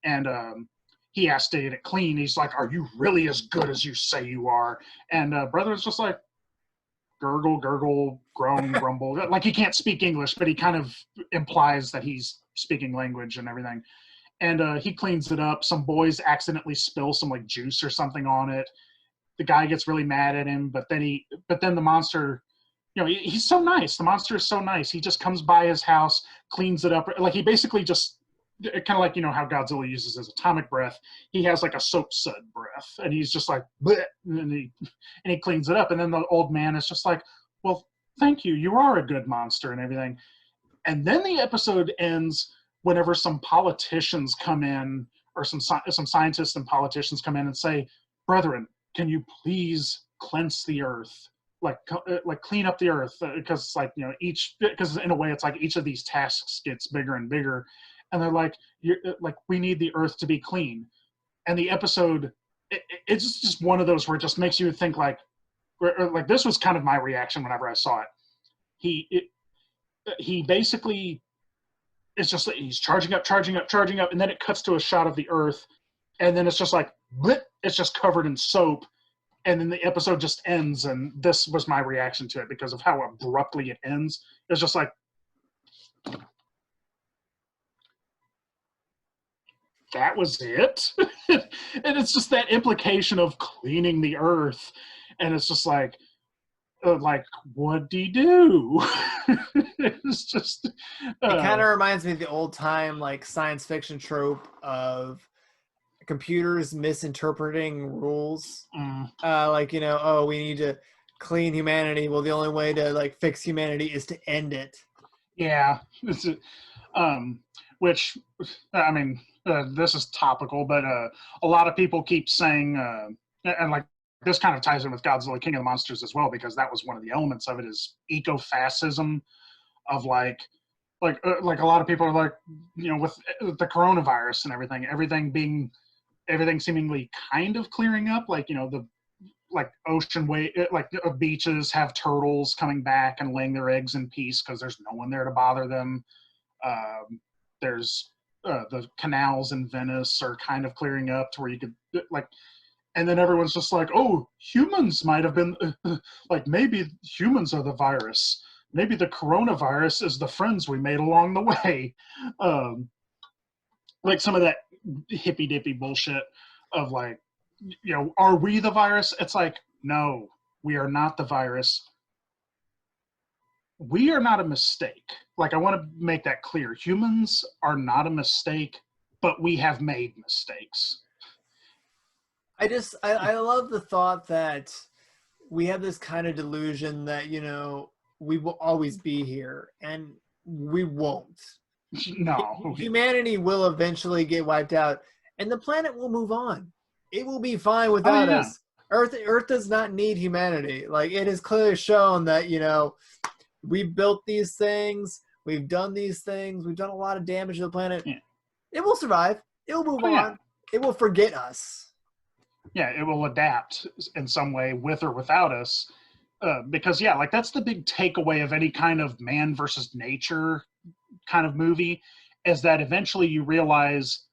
And he asked to get it clean. He's like, "Are you really as good as you say you are?" And Brother's just like, gurgle, gurgle, groan, grumble. Like he can't speak English, but he kind of implies that he's speaking language and everything. And he cleans it up. Some boys accidentally spill some like juice or something on it. The guy gets really mad at him, but then the monster, he's so nice. The monster is so nice. He just comes by his house, cleans it up. Like he basically just, kind of like, how Godzilla uses his atomic breath. He has like a soap sud breath, and he's just like, bleh, and he cleans it up. And then the old man is just like, "Well, thank you. You are a good monster," and everything. And then the episode ends whenever some politicians come in, or some scientists and politicians come in and say, "Brethren, can you please cleanse the earth? Like clean up the earth," because because in a way it's like each of these tasks gets bigger and bigger. And they're like, "We need the earth to be clean." And the episode, it's just one of those where it just makes you think like this was kind of my reaction whenever I saw it. He basically, it's just like he's charging up, and then it cuts to a shot of the earth, and then it's just like, blip, it's just covered in soap, and then the episode just ends. And this was my reaction to it because of how abruptly it ends. It's just like, that was it. And it's just that implication of cleaning the earth, and it's just like what'd he do? It's just it kind of reminds me of the old time like science fiction trope of computers misinterpreting rules. We need to clean humanity. Well, the only way to like fix humanity is to end it. Yeah. Um, which, I mean, this is topical, but a lot of people keep saying, and like this kind of ties in with Godzilla King of the Monsters as well, because that was one of the elements of it is eco-fascism of like a lot of people are like, with the coronavirus and everything seemingly kind of clearing up, like, the like ocean way, like beaches have turtles coming back and laying their eggs in peace because there's no one there to bother them. There's the canals in Venice are kind of clearing up to where you could like, and then everyone's just like, oh, humans might have been like, maybe humans are the virus. Maybe the coronavirus is the friends we made along the way. Like some of that hippy dippy bullshit of like, are we the virus? It's like, no, we are not the virus. We are not a mistake. Like, I want to make that clear. Humans are not a mistake, but we have made mistakes. I love the thought that we have this kind of delusion that, we will always be here, and we won't. No. Humanity will eventually get wiped out, and the planet will move on. It will be fine without us. Earth does not need humanity. Like, it is clearly shown that, we've built these things, we've done these things, we've done a lot of damage to the planet. Yeah. It will survive. It will move on. Yeah. It will forget us. Yeah, it will adapt in some way with or without us. Because, like, that's the big takeaway of any kind of man versus nature kind of movie, is that eventually you realize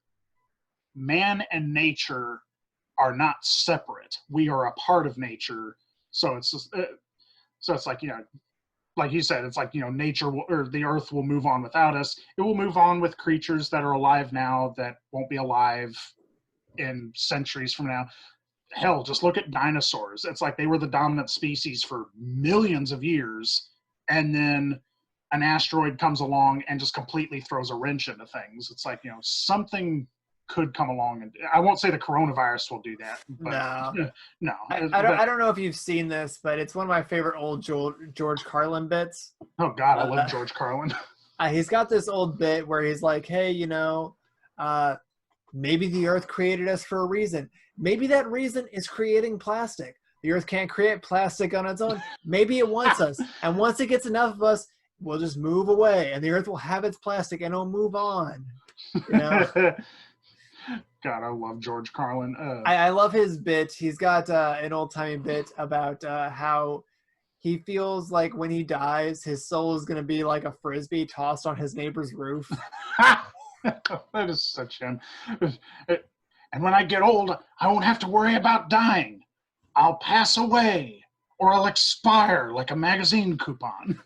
man and nature are not separate. We are a part of nature. So it's just, it's like, like you said, it's like, nature will, or the earth will move on without us. It will move on with creatures that are alive now that won't be alive in centuries from now. Hell, just look at dinosaurs. It's like they were the dominant species for millions of years, and then an asteroid comes along and just completely throws a wrench into things. It's like, something could come along, and I won't say the coronavirus will do that. But no. I don't know if you've seen this, but it's one of my favorite old George Carlin bits. Oh God, I love George Carlin. He's got this old bit where he's like, hey, maybe the earth created us for a reason. Maybe that reason is creating plastic. The earth can't create plastic on its own. Maybe it wants us. And once it gets enough of us, we'll just move away, and the earth will have its plastic and it'll move on. God, I love George Carlin. I love his bit. He's got an old-timey bit about how he feels like when he dies, his soul is going to be like a Frisbee tossed on his neighbor's roof. That is such him. And when I get old, I won't have to worry about dying. I'll pass away, or I'll expire like a magazine coupon.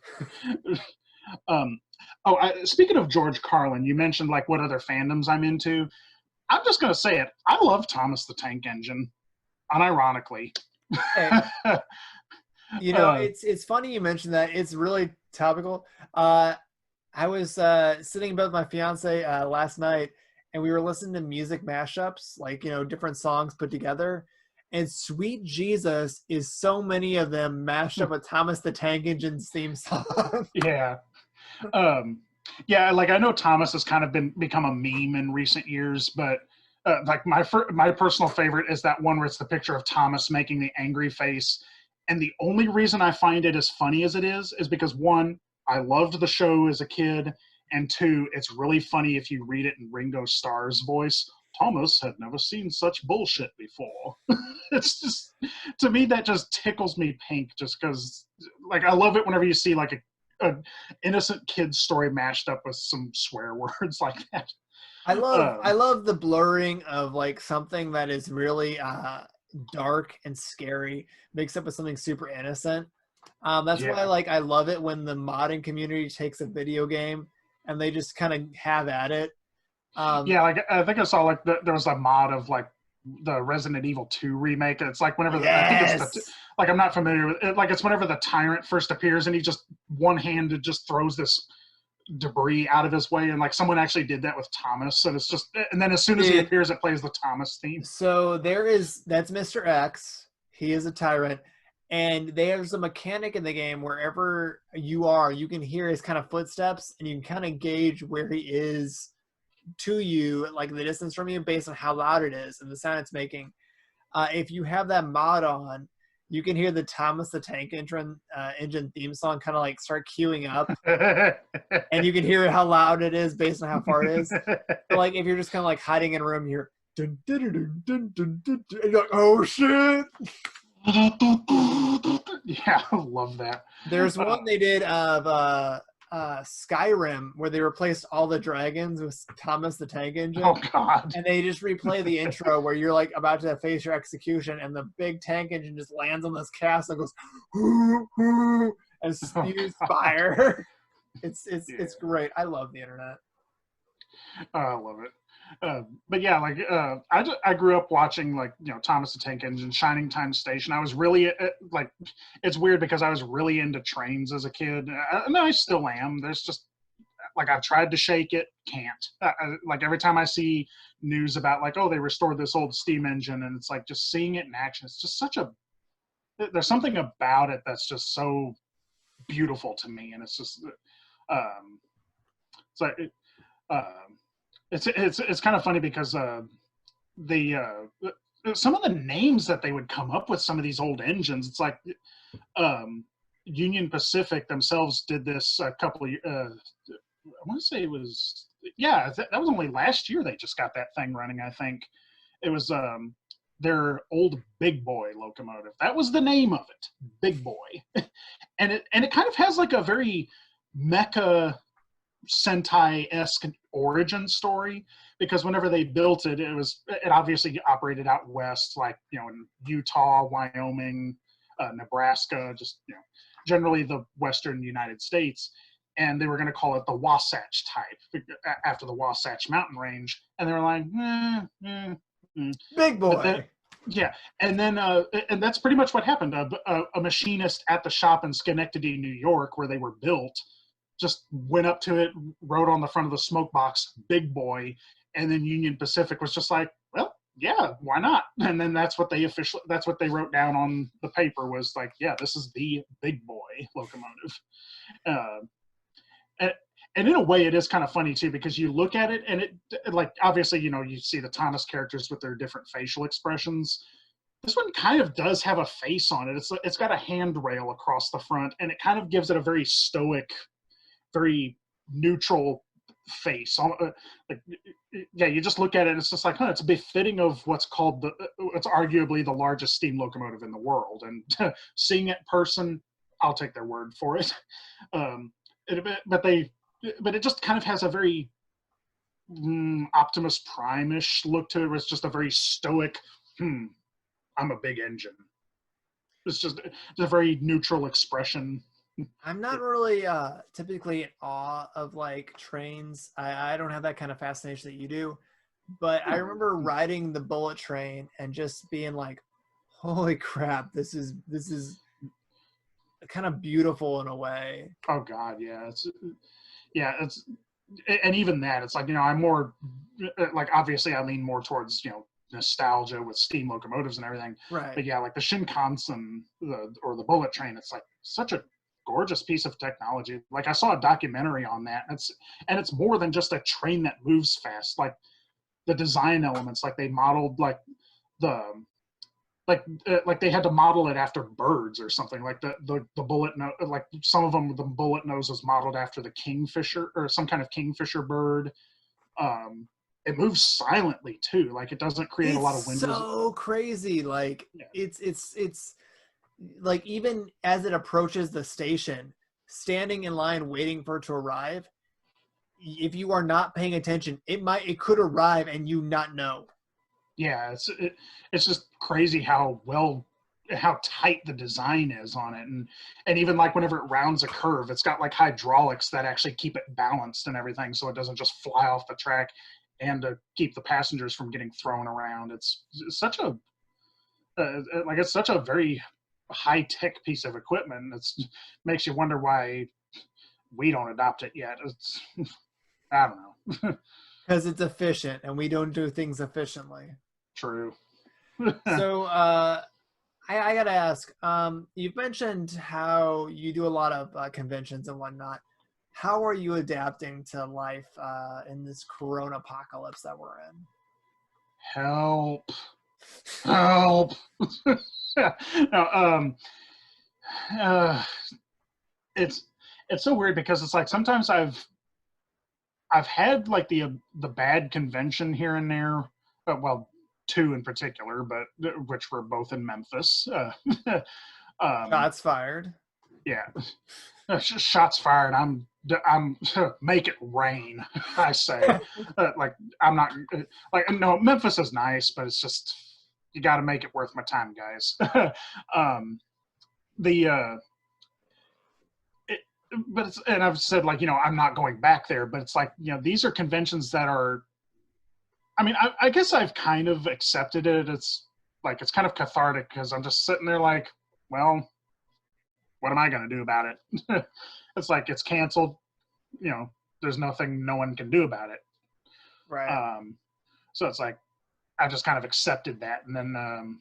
Speaking of George Carlin, you mentioned like what other fandoms I'm into. I'm just going to say it. I love Thomas the Tank Engine, unironically. Hey, it's funny you mentioned that. It's really topical. I was sitting with my fiance last night, and we were listening to music mashups, like, different songs put together. And Sweet Jesus is so many of them mashed up with Thomas the Tank Engine's theme song. Yeah. Like I know Thomas has kind of become a meme in recent years, but like my personal favorite is that one where it's the picture of Thomas making the angry face. And the only reason I find it as funny as it is because, one, I loved the show as a kid, and two, it's really funny if you read it in Ringo Starr's voice. Thomas had never seen such bullshit before. It's just, to me, that just tickles me pink, just because, like, I love it whenever you see like a innocent kid's story mashed up with some swear words like that. I love the blurring of like something that is really dark and scary mixed up with something super innocent. That's why I love it when the modding community takes a video game and they just kind of have at it. Like I think I saw like there was a mod of like the Resident Evil 2 remake. It's like whenever I think it's like, I'm not familiar with it. Like, it's whenever the tyrant first appears and he just one-handed just throws this debris out of his way, and like someone actually did that with Thomas, and it's just, and then as soon as he appears, it plays the Thomas theme. So that's Mr. X. He is a tyrant, And there's a mechanic in the game wherever you are, you can hear his kind of footsteps, and you can kind of gauge where he is to you, like the distance from you, based on how loud it is and the sound it's making. If you have that mod on, you can hear the Thomas the Tank engine theme song kind of like start queuing up, and you can hear how loud it is based on how far it is. So like if you're just kind of like hiding in a room, you're dun, dun, dun, dun, dun, dun, dun, and you're like, oh shit. Yeah, I love that. There's one they did of Skyrim where they replaced all the dragons with Thomas the Tank Engine. Oh God! And they just replay the intro where you're like about to face your execution, and the big tank engine just lands on this castle and goes, hoo, hoo, and spews fire. It's great. I love the internet. I love it. But yeah, like I grew up watching, like, you know, Thomas the Tank Engine, Shining Time Station. I was really like, it's weird because I was really into trains as a kid, and I still am. There's just like, I've tried to shake it, can't. Like every time I see news about like, oh, they restored this old steam engine, and it's like just seeing it in action. It's just there's something about it that's just so beautiful to me, and it's just it's like. It's kind of funny because some of the names that they would come up with, some of these old engines, it's like Union Pacific themselves did this a couple of I want to say it was, yeah, that was only last year they just got that thing running. I think it was their old Big Boy locomotive. That was the name of it, Big Boy. and it kind of has like a very mecha Sentai-esque origin story, because whenever they built it, it obviously operated out west, like, you know, in Utah, Wyoming, Nebraska, just, you know, generally the western United States, and they were going to call it the Wasatch type after the Wasatch Mountain Range, and they were like, Big Boy. Yeah, and then and that's pretty much what happened. A machinist at the shop in Schenectady, New York, where they were built, just went up to it, wrote on the front of the smoke box, Big Boy, and then Union Pacific was just like, well, yeah, why not? And then that's what they wrote down on the paper, was like, yeah, this is the Big Boy locomotive. And in a way, it is kind of funny too, because you look at it and it, like, obviously, you know, you see the Thomas characters with their different facial expressions. This one kind of does have a face on it. It's got a handrail across the front, and it kind of gives it a very stoic, very neutral face. Like, yeah, you just look at it and it's just like, it's befitting of what's called it's arguably the largest steam locomotive in the world. And seeing it in person, I'll take their word for it. But it just kind of has a very Optimus Prime-ish look to it. It's just a very stoic, I'm a big engine. It's a very neutral expression. I'm not really typically in awe of like trains. I don't have that kind of fascination that you do. But I remember riding the bullet train and just being like, holy crap, this is kind of beautiful in a way. Oh God, yeah. It's and even that, it's like, you know, I'm more like, obviously I lean more towards, you know, nostalgia with steam locomotives and everything. Right. But yeah, like the Shinkansen or the bullet train, it's like such a gorgeous piece of technology. Like, I saw a documentary on that, and it's more than just a train that moves fast. Like the design elements, like they modeled like like they had to model it after birds or something. Like the bullet nose, like some of them, the bullet nose was modeled after the kingfisher or some kind of kingfisher bird. It moves silently too. Like, it doesn't create a lot of wind. So crazy. Like, yeah. It's like, even as it approaches the station, standing in line waiting for it to arrive, if you are not paying attention, it could arrive and you not know. Yeah, it's just crazy how tight the design is on it, and even like whenever it rounds a curve, it's got like hydraulics that actually keep it balanced and everything, so it doesn't just fly off the track, and to keep the passengers from getting thrown around. It's such a it's such a very high-tech piece of equipment. It makes you wonder why we don't adopt it yet. I don't know. Because it's efficient and we don't do things efficiently. True. So I gotta ask. You've mentioned how you do a lot of conventions and whatnot. How are you adapting to life in this Corona apocalypse that we're in? Help! Help! no, uh, it's so weird because it's like sometimes I've had like the bad convention here and there. Well, two in particular, but which were both in Memphis. Shots fired. Yeah, shots fired. I'm make it rain. I say, like I'm not like no. Memphis is nice, but it's just you got to make it worth my time, guys. But it's, and I've said like I'm not going back there, but it's like these are conventions that are. I mean, I guess I've kind of accepted it. It's like it's kind of cathartic because I'm just sitting there like, well, what am I going to do about it? It's like it's canceled. There's nothing no one can do about it. Right. So it's like I just kind of accepted that, and then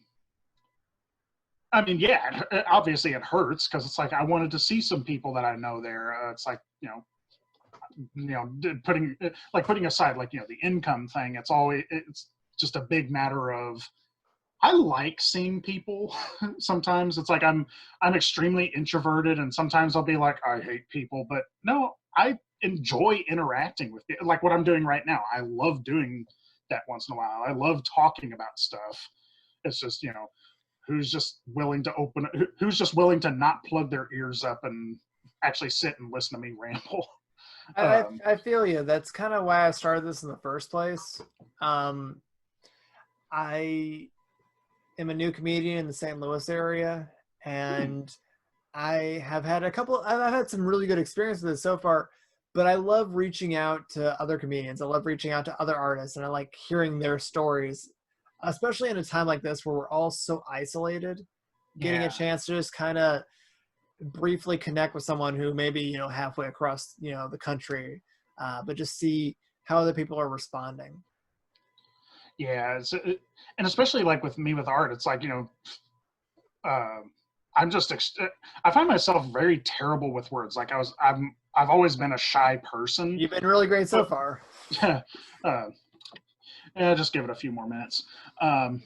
I mean, yeah, obviously it hurts because it's like I wanted to see some people that I know there. It's like putting aside like the income thing. It's just a big matter of I like seeing people. Sometimes it's like I'm extremely introverted, and sometimes I'll be like I hate people, but no, I enjoy interacting with people. Like what I'm doing right now. I love doing that once in a while. I love talking about stuff. It's just who's just willing to not plug their ears up and actually sit and listen to me ramble. I feel you. That's kind of why I started this in the first place. I am a new comedian in the St. Louis area, and I have had I've had some really good experiences with this so far, but I love reaching out to other comedians. I love reaching out to other artists, and I like hearing their stories, especially in a time like this where we're all so isolated. Getting a chance to just kind of briefly connect with someone who maybe halfway across the country, but just see how other people are responding. Yeah, and especially like with me with art, it's like I'm just I find myself very terrible with words. Like I've always been a shy person. You've been really great so far. Yeah, just give it a few more minutes. But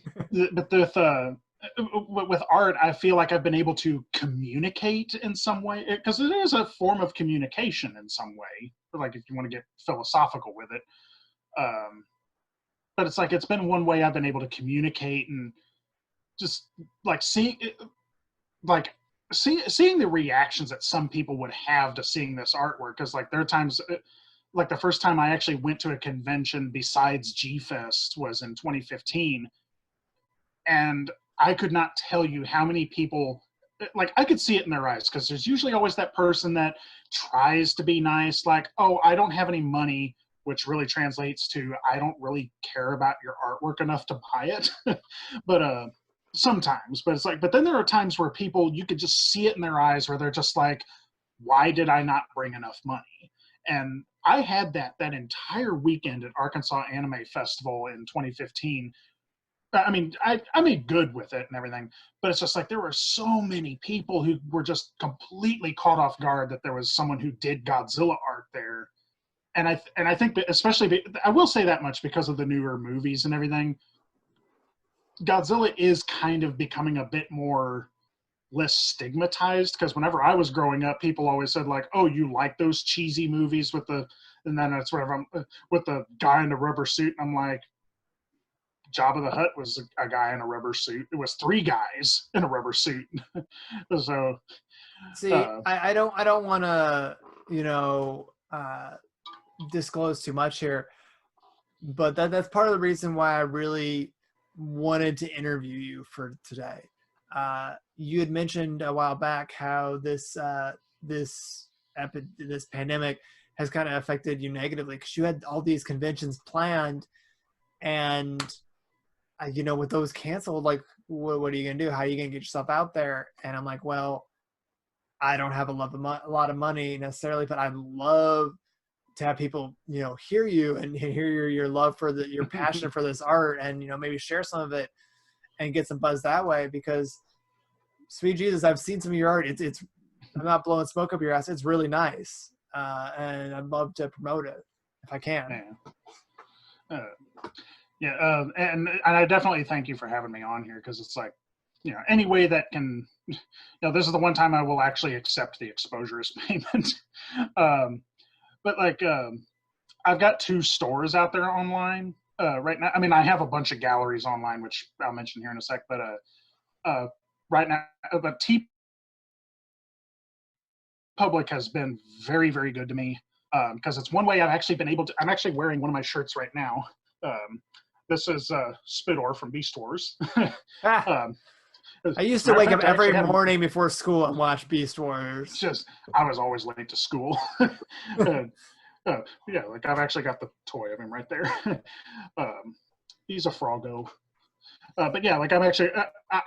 with art, I feel like I've been able to communicate in some way because it is a form of communication in some way. Like if you want to get philosophical with it, but it's like it's been one way I've been able to communicate and just like seeing the reactions that some people would have to seeing this artwork. Because like there are times. Like the first time I actually went to a convention besides G-Fest was in 2015, and I could not tell you how many people, like I could see it in their eyes because there's usually always that person that tries to be nice, like, oh, I don't have any money, which really translates to I don't really care about your artwork enough to buy it. But sometimes, but it's like, but then there are times where people, you could just see it in their eyes where they're just like, why did I not bring enough money? And I had that entire weekend at Arkansas Anime Festival in 2015. I mean, I made good with it and everything, but it's just like there were so many people who were just completely caught off guard that there was someone who did Godzilla art there. And I think that especially, I will say that much because of the newer movies and everything, Godzilla is kind of becoming a bit more less stigmatized because whenever I was growing up, people always said like, "Oh, you like those cheesy movies with the," and then it's whatever with the guy in the rubber suit. And I'm like, Jabba the Hutt was a guy in a rubber suit. It was 3 guys in a rubber suit. So, see, I don't want to disclose too much here, but that's part of the reason why I really wanted to interview you for today. You had mentioned a while back how this pandemic has kind of affected you negatively because you had all these conventions planned, and with those canceled, like what are you gonna do? How are you gonna get yourself out there? And I'm like, well, I don't have a lot of money necessarily, but I'd love to have people hear you and hear your love for your passion for this art, and maybe share some of it and get some buzz that way, because sweet Jesus, I've seen some of your art. It's I'm not blowing smoke up your ass. It's really nice, and I'd love to promote it if I can. And I definitely thank you for having me on here, because it's like, any way that can, this is the one time I will actually accept the exposure as payment. But like, I've got 2 stores out there online right now. I mean, I have a bunch of galleries online, which I'll mention here in a sec, but right now, but Public has been very, very good to me, because it's one way I've actually been able to. I'm actually wearing one of my shirts right now. This is Spidor from Beast Wars. I used to wake up every morning before school and watch Beast Wars. Just, I was always late to school. Yeah, like I've actually got the toy of him right there. He's a Froggo. But yeah, like I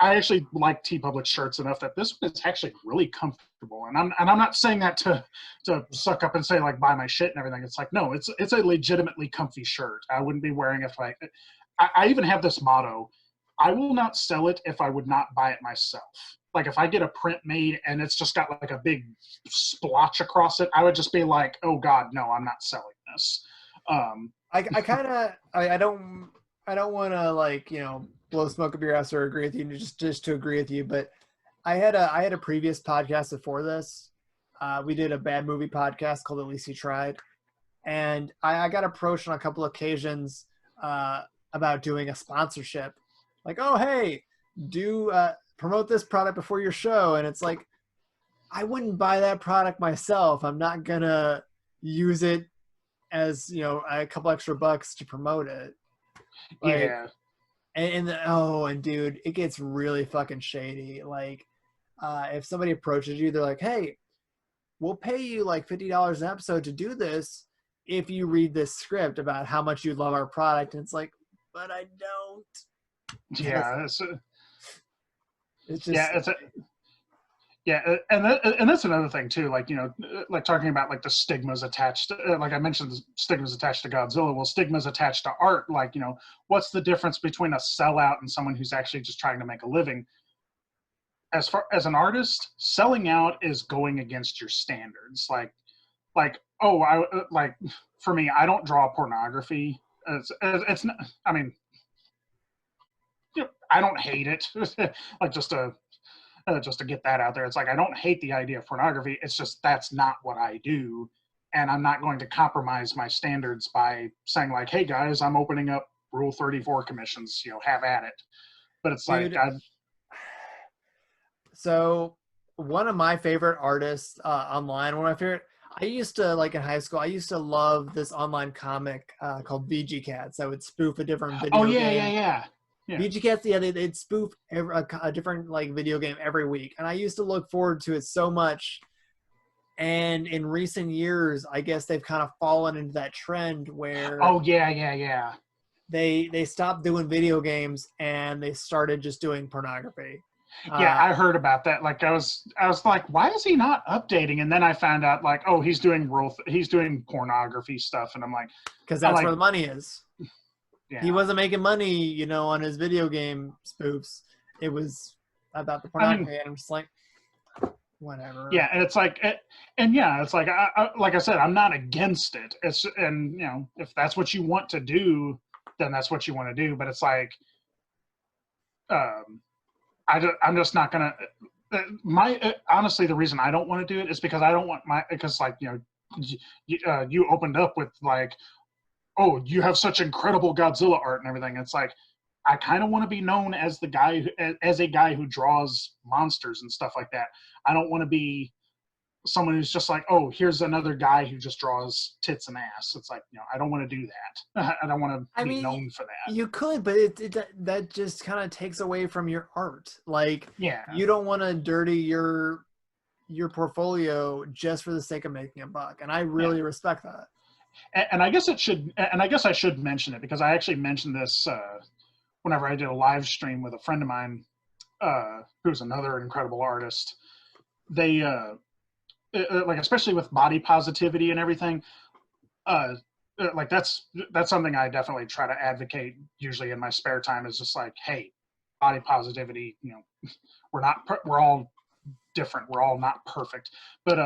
actually like TeePublic shirts enough that this one is actually really comfortable, and I'm not saying that to suck up and say like buy my shit and everything. It's like, no, it's a legitimately comfy shirt. I wouldn't be wearing it if I even have this motto: I will not sell it if I would not buy it myself. Like if I get a print made and it's just got like a big splotch across it, I would just be like, oh God, no, I'm not selling this. I don't want to like, blow smoke up your ass or agree with you, just to agree with you. But I had a previous podcast before this. We did a bad movie podcast called At Least You Tried. And I got approached on a couple occasions about doing a sponsorship. Like, oh, hey, do promote this product before your show. And it's like, I wouldn't buy that product myself. I'm not going to use it as, a couple extra bucks to promote it. Like, yeah. And dude, it gets really fucking shady. Like, if somebody approaches you, they're like, hey, we'll pay you like $50 an episode to do this if you read this script about how much you love our product. And it's like, but I don't. Yeah. It's just, and that's another thing too. Like, like talking about like the stigmas attached, like I mentioned, the stigmas attached to Godzilla. Well, stigmas attached to art. Like, what's the difference between a sellout and someone who's actually just trying to make a living? As far as an artist, selling out is going against your standards. For me, I don't draw pornography. It's not. I mean, I don't hate it. Like just to get that out there. It's like, I don't hate the idea of pornography. It's just, that's not what I do. And I'm not going to compromise my standards by saying like, hey guys, I'm opening up Rule 34 commissions, have at it. But it's dude, like, so one of my favorite artists online, I used to, like in high school, I used to love this online comic called VG Cats that would spoof a different video game. Yeah. VG Cats, they'd spoof a different like video game every week, and I used to look forward to it so much. And in recent years, I guess they've kind of fallen into that trend where they stopped doing video games and they started just doing pornography. Yeah, I heard about that. Like I was like, why is he not updating? And then I found out like, oh, he's doing pornography stuff, and I'm like, because that's where the money is. Yeah. He wasn't making money, on his video game spoofs. It was about the pornography, and I'm just like, whatever. Yeah, and it's like, it's like, like I said, I'm not against it. If that's what you want to do, then that's what you want to do. But it's like, I'm just not gonna. Honestly, the reason I don't want to do it is because I don't want you opened up with like, oh, you have such incredible Godzilla art and everything. It's like, I kind of want to be known as a guy who draws monsters and stuff like that. I don't want to be someone who's just like, oh, here's another guy who just draws tits and ass. It's like, I don't want to do that. I don't want to be known for that. You could, but that just kind of takes away from your art. Like, you don't want to dirty your portfolio just for the sake of making a buck. And I really respect that. And I guess I should mention it, because I actually mentioned this whenever I did a live stream with a friend of mine who's another incredible artist. They like, especially with body positivity and everything, like that's something I definitely try to advocate usually in my spare time, is just like, hey, body positivity, we're all different. We're all not perfect. But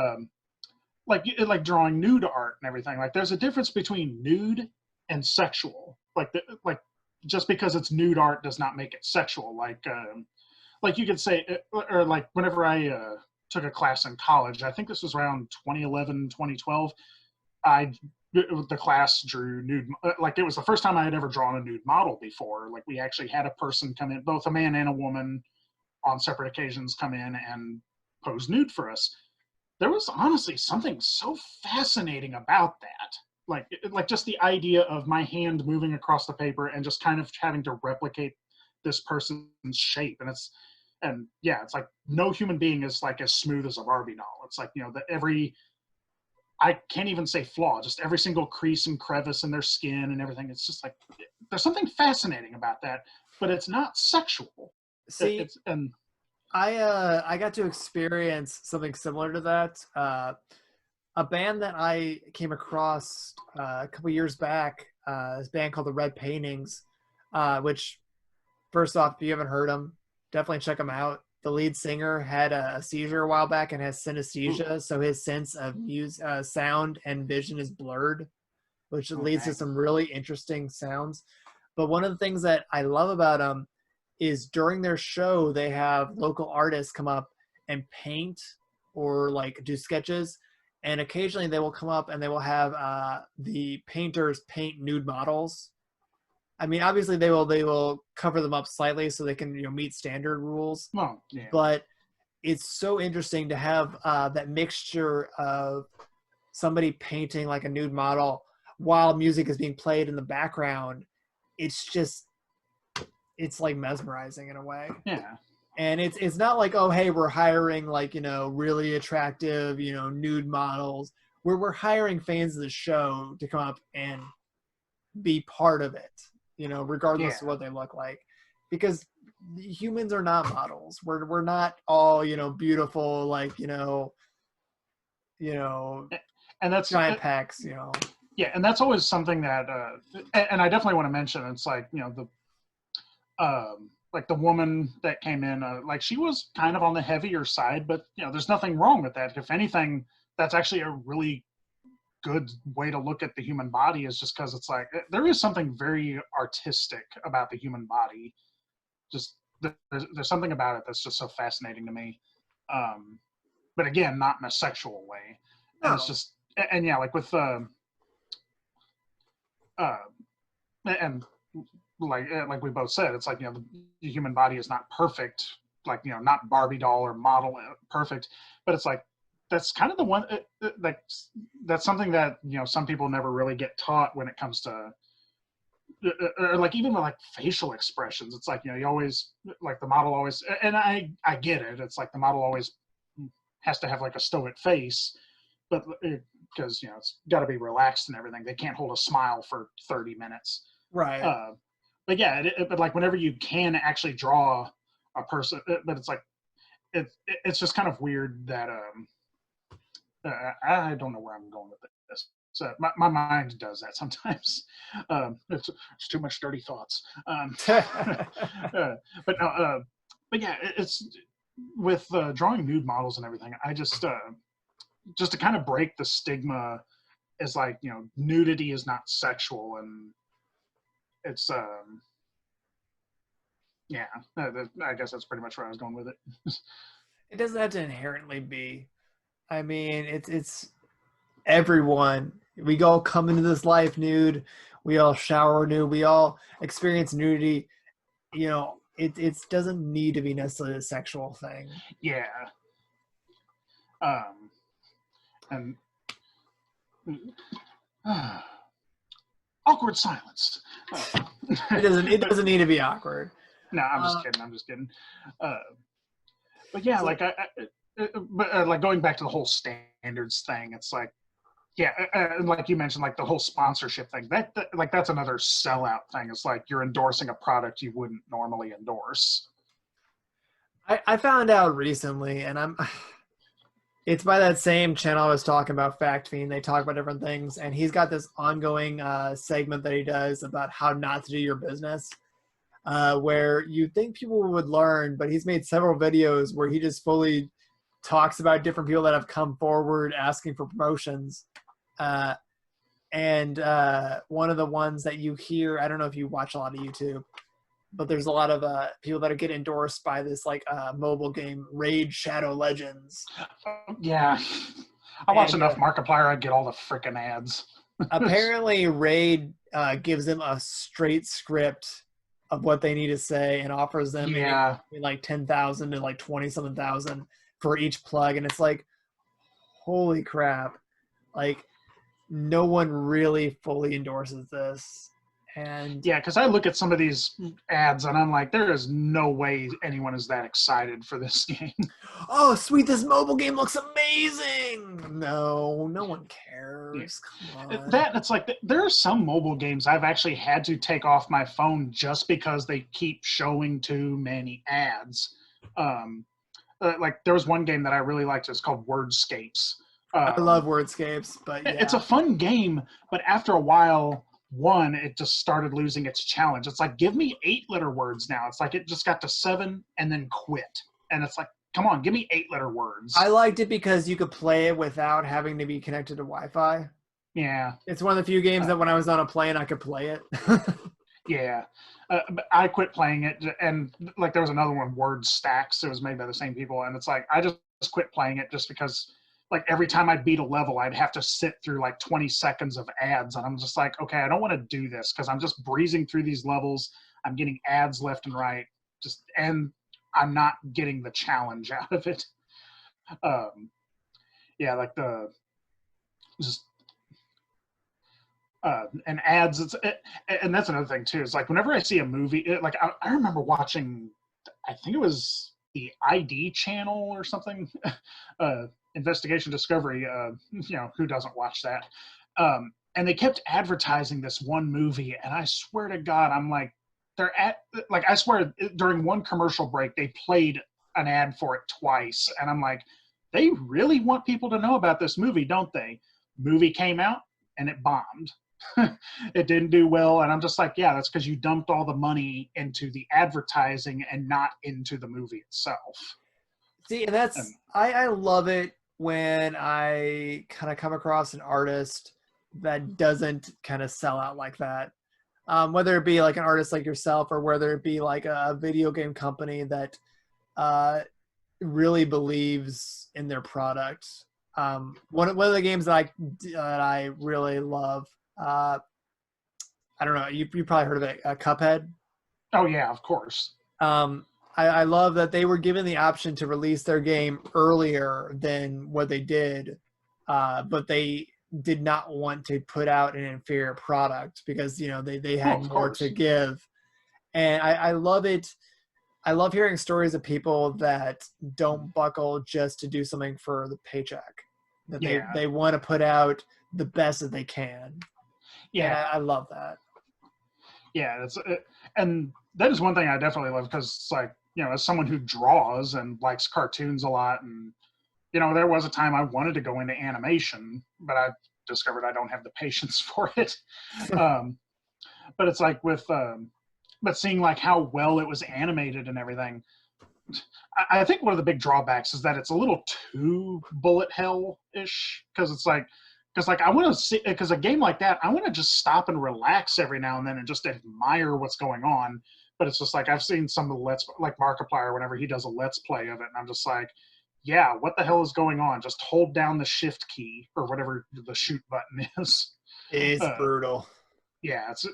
like drawing nude art and everything, like there's a difference between nude and sexual. Like just because it's nude art does not make it sexual. Like you could say, or like whenever I took a class in college, I think this was around 2011, 2012, the class drew nude, like it was the first time I had ever drawn a nude model before. Like we actually had a person come in, both a man and a woman on separate occasions, come in and pose nude for us. There was honestly something so fascinating about that. Like just the idea of my hand moving across the paper and just kind of having to replicate this person's shape. It's like no human being is like as smooth as a Barbie doll. It's like, I can't even say flaw, just every single crease and crevice in their skin and everything. It's just like, there's something fascinating about that, but it's not sexual. See, I got to experience something similar to that. A band that I came across a couple years back, this band called the Red Paintings, which, first off, if you haven't heard them, definitely check them out. The lead singer had a seizure a while back and has synesthesia, so his sense of sound and vision is blurred, which leads to some really interesting sounds. But one of the things that I love about them is during their show, they have local artists come up and paint or like do sketches. And occasionally they will come up and they will have the painters paint nude models. I mean, obviously they will cover them up slightly so they can meet standard rules. Well, yeah. But it's so interesting to have that mixture of somebody painting like a nude model while music is being played in the background. It's like mesmerizing in a way. Yeah. And it's not like, oh, hey, we're hiring like, really attractive, nude models. We're hiring fans of the show to come up and be part of it, regardless of what they look like. Because humans are not models. We're not all, beautiful, like, and that's giant pecs, Yeah, and that's always something that, and I definitely want to mention, it's like, like the woman that came in, like she was kind of on the heavier side, but there's nothing wrong with that. If anything, that's actually a really good way to look at the human body, is just because it's like there is something very artistic about the human body. Just there's something about it that's just so fascinating to me. But again, not in a sexual way. And it's just, and yeah, like with and like we both said, it's like, the human body is not perfect, like, not Barbie doll or model perfect, but it's like, that's kind of the one, like, that's something that, some people never really get taught when it comes to, or like even with like facial expressions. It's like, you always, like the model always, and I get it. It's like the model always has to have like a stoic face, but because, it's got to be relaxed and everything. They can't hold a smile for 30 minutes. Right. But yeah, but like whenever you can actually draw a person, but it's like, it's just kind of weird that, I don't know where I'm going with this. So my mind does that sometimes. It's too much dirty thoughts. But yeah, it's with drawing nude models and everything. I just to kind of break the stigma, is like, nudity is not sexual, and it's yeah. I guess that's pretty much where I was going with it. It doesn't have to inherently be. I mean, it's everyone. We all come into this life nude. We all shower nude. We all experience nudity. It doesn't need to be necessarily a sexual thing. Yeah. And awkward silence. It doesn't need to be awkward. No, I'm just kidding. But yeah, like like going back to the whole standards thing, it's like, yeah, like you mentioned, like the whole sponsorship thing, that like that's another sellout thing. It's like you're endorsing a product you wouldn't normally endorse. I found out recently, and it's by that same channel I was talking about, Fact Fiend. They talk about different things, and he's got this ongoing segment that he does about how not to do your business. where you think people would learn, but he's made several videos where he just fully talks about different people that have come forward asking for promotions. And one of the ones that you hear, I don't know if you watch a lot of YouTube, but there's a lot of people that get endorsed by this like mobile game, Raid Shadow Legends. Yeah. I watch enough Markiplier, I get all the freaking ads. Apparently, Raid gives them a straight script of what they need to say and offers them like 10,000 to like 20-something thousand for each plug. And it's like, holy crap. Like, no one really fully endorses this. And yeah, because I look at some of these ads and I'm like, there is no way anyone is that excited for this game. Oh, sweet, this mobile game looks amazing. No one cares. Come on. It's like, there are some mobile games I've actually had to take off my phone just because they keep showing too many ads. Like there was one game that I really liked. It's called Wordscapes. I love Wordscapes, but yeah. It's a fun game, but after a while, it just started losing its challenge. It's like, give me 8-letter words now. It's like it just got to 7 and then quit. And it's like, come on, give me 8-letter words. I liked it because you could play it without having to be connected to Wi-Fi. Yeah. It's one of the few games that when I was on a plane, I could play it. Yeah. But I quit playing it. And like there was another one, Word Stacks. It was made by the same people. And it's like, I just quit playing it just because like every time I'd beat a level, I'd have to sit through like 20 seconds of ads. And I'm just like, okay, I don't want to do this because I'm just breezing through these levels. I'm getting ads left and right. And I'm not getting the challenge out of it. Yeah, like and ads, and that's another thing too. It's like whenever I see a movie, like I remember watching, I think it was the ID channel or something, Investigation Discovery, who doesn't watch that? And they kept advertising this one movie, and I swear to God, I'm like, I swear during one commercial break, they played an ad for it twice, and I'm like, they really want people to know about this movie, don't they? Movie came out, and it bombed. It didn't do well, and I'm just like, yeah, that's because you dumped all the money into the advertising and not into the movie itself. See, and I love it when I kind of come across an artist that doesn't kind of sell out like that. Whether it be like an artist like yourself or whether it be like a video game company that really believes in their product. One of the games that I really love, I don't know, you probably heard of it, Cuphead. Oh yeah, of course. I love that they were given the option to release their game earlier than what they did, but they did not want to put out an inferior product because, they had more to give. And I love it. I love hearing stories of people that don't buckle just to do something for the paycheck. That they want to put out the best that they can. Yeah, and I love that. Yeah, and that is one thing I definitely love because it's like, as someone who draws and likes cartoons a lot, and there was a time I wanted to go into animation, but I discovered I don't have the patience for it. But it's like but seeing like how well it was animated and everything, I think one of the big drawbacks is that it's a little too bullet hell-ish because I want to see, because a game like that, I want to just stop and relax every now and then and just admire what's going on. But it's just like, I've seen some of the like Markiplier, whenever he does a let's play of it, and I'm just like, yeah, what the hell is going on? Just hold down the shift key or whatever the shoot button is. It's brutal. Yeah, it's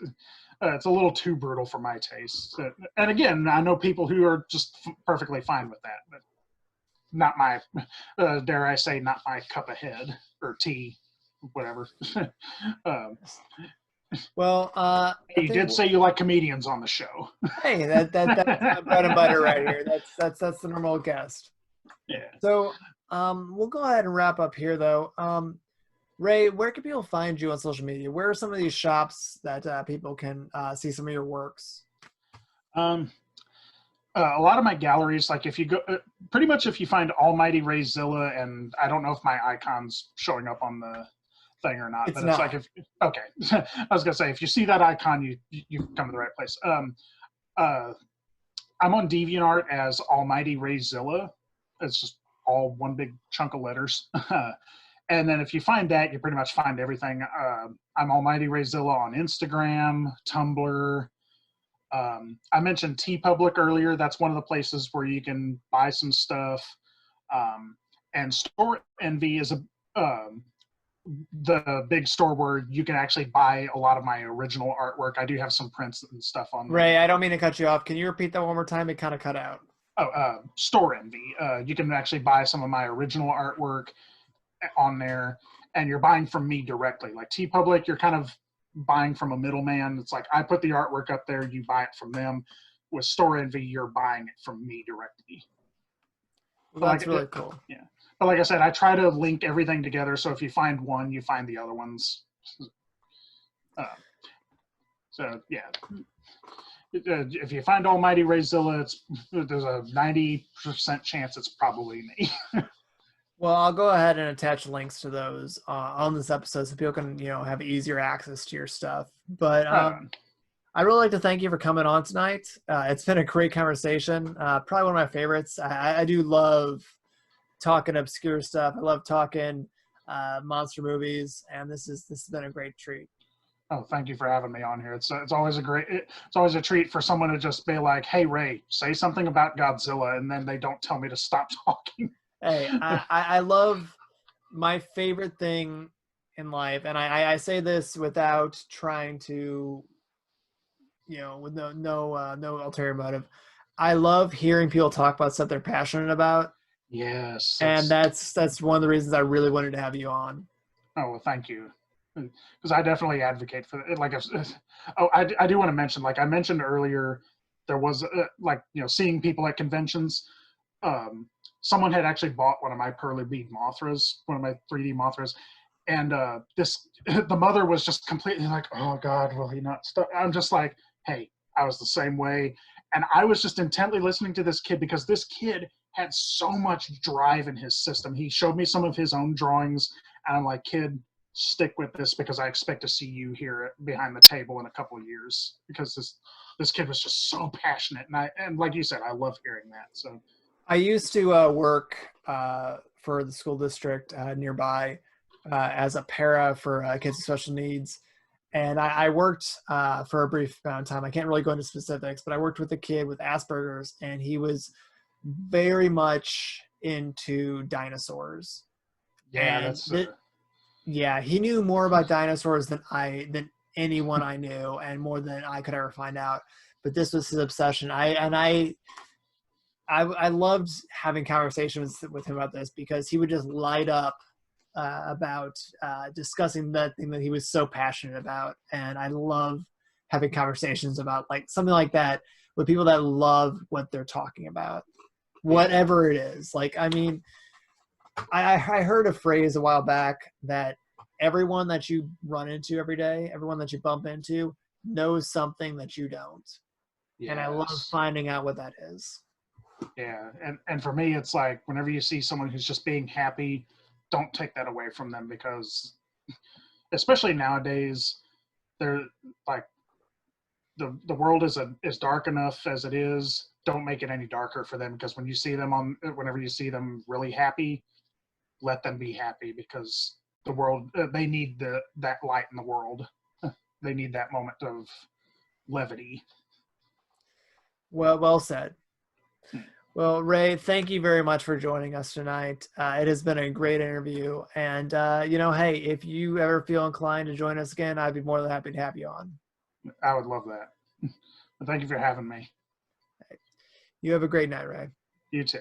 a little too brutal for my taste. And again, I know people who are just perfectly fine with that, but not my, dare I say, not my cup of head or tea, whatever. Well, you did say you like comedians on the show. Hey, that's my bread and butter right here. That's the normal guest. Yeah. So, we'll go ahead and wrap up here, though. Ray, where can people find you on social media? Where are some of these shops that people can see some of your works? A lot of my galleries, like if you go, pretty much if you find Almighty Rayzilla, and I don't know if my icon's showing up on the thing or not, it's like okay. I was gonna say, if you see that icon, you come to the right place. I'm on DeviantArt as Almighty Rayzilla. It's just all one big chunk of letters. And then if you find that, you pretty much find everything. I'm Almighty Rayzilla on Instagram, Tumblr. I mentioned TeePublic earlier. That's one of the places where you can buy some stuff. And Store Envy is the big store where you can actually buy a lot of my original artwork. I do have some prints and stuff on there. Ray, I don't mean to cut you off. Can you repeat that one more time? It kind of cut out. Store Envy. You can actually buy some of my original artwork on there, and you're buying from me directly. Like TeePublic, you're kind of buying from a middleman. It's like I put the artwork up there, you buy it from them. With Store Envy, you're buying it from me directly. Well, that's really cool. Yeah. But like I said, I try to link everything together, so if you find one, you find the other ones. So, yeah. If you find Almighty Rayzilla, there's a 90% chance it's probably me. Well, I'll go ahead and attach links to those on this episode so people can, have easier access to your stuff. But I'd really like to thank you for coming on tonight. It's been a great conversation. Probably one of my favorites. I do love talking obscure stuff. I love talking monster movies, and this has been a great treat. Oh, thank you for having me on here. It's always it's always a treat for someone to just be like, "Hey, Ray, say something about Godzilla," and then they don't tell me to stop talking. Hey, I love my favorite thing in life, and I say this without trying to, with no ulterior motive. I love hearing people talk about stuff they're passionate about. Yes. And that's one of the reasons I really wanted to have you on. Oh, well, thank you. Because I definitely advocate for it. Like, I do want to mention, like I mentioned earlier, there was seeing people at conventions. Someone had actually bought one of my Perla Bead Mothras, one of my 3D Mothras, and the mother was just completely like, "Oh God, will he not stop?" I'm just like, "Hey, I was the same way," and I was just intently listening to this kid because this kid had so much drive in his system. He showed me some of his own drawings, and I'm like, "Kid, stick with this because I expect to see you here behind the table in a couple of years," because this kid was just so passionate, and like you said, I love hearing that. So I used to work for the school district nearby as a para for kids with special needs, and I worked for a brief amount of time. I can't really go into specifics, but I worked with a kid with Asperger's, and he was very much into dinosaurs. Yeah, he knew more about dinosaurs than anyone I knew, and more than I could ever find out. But this was his obsession. I loved having conversations with him about this because he would just light up about discussing that thing that he was so passionate about. And I love having conversations about like something like that with people that love what they're talking about, whatever it is. Like, I mean, I heard a phrase a while back that everyone that you run into every day, everyone that you bump into knows something that you don't. Yes. And I love finding out what that is. Yeah. And for me, it's like whenever you see someone who's just being happy, don't take that away from them, because especially nowadays, they're like the world is dark enough as it is. Don't make it any darker for them, because whenever you see them really happy, let them be happy, because the world, they need that light in the world. They need that moment of levity. Well said. Well, Ray, thank you very much for joining us tonight. It has been a great interview. And, hey, if you ever feel inclined to join us again, I'd be more than happy to have you on. I would love that. Thank you for having me. You have a great night, Ray. You too.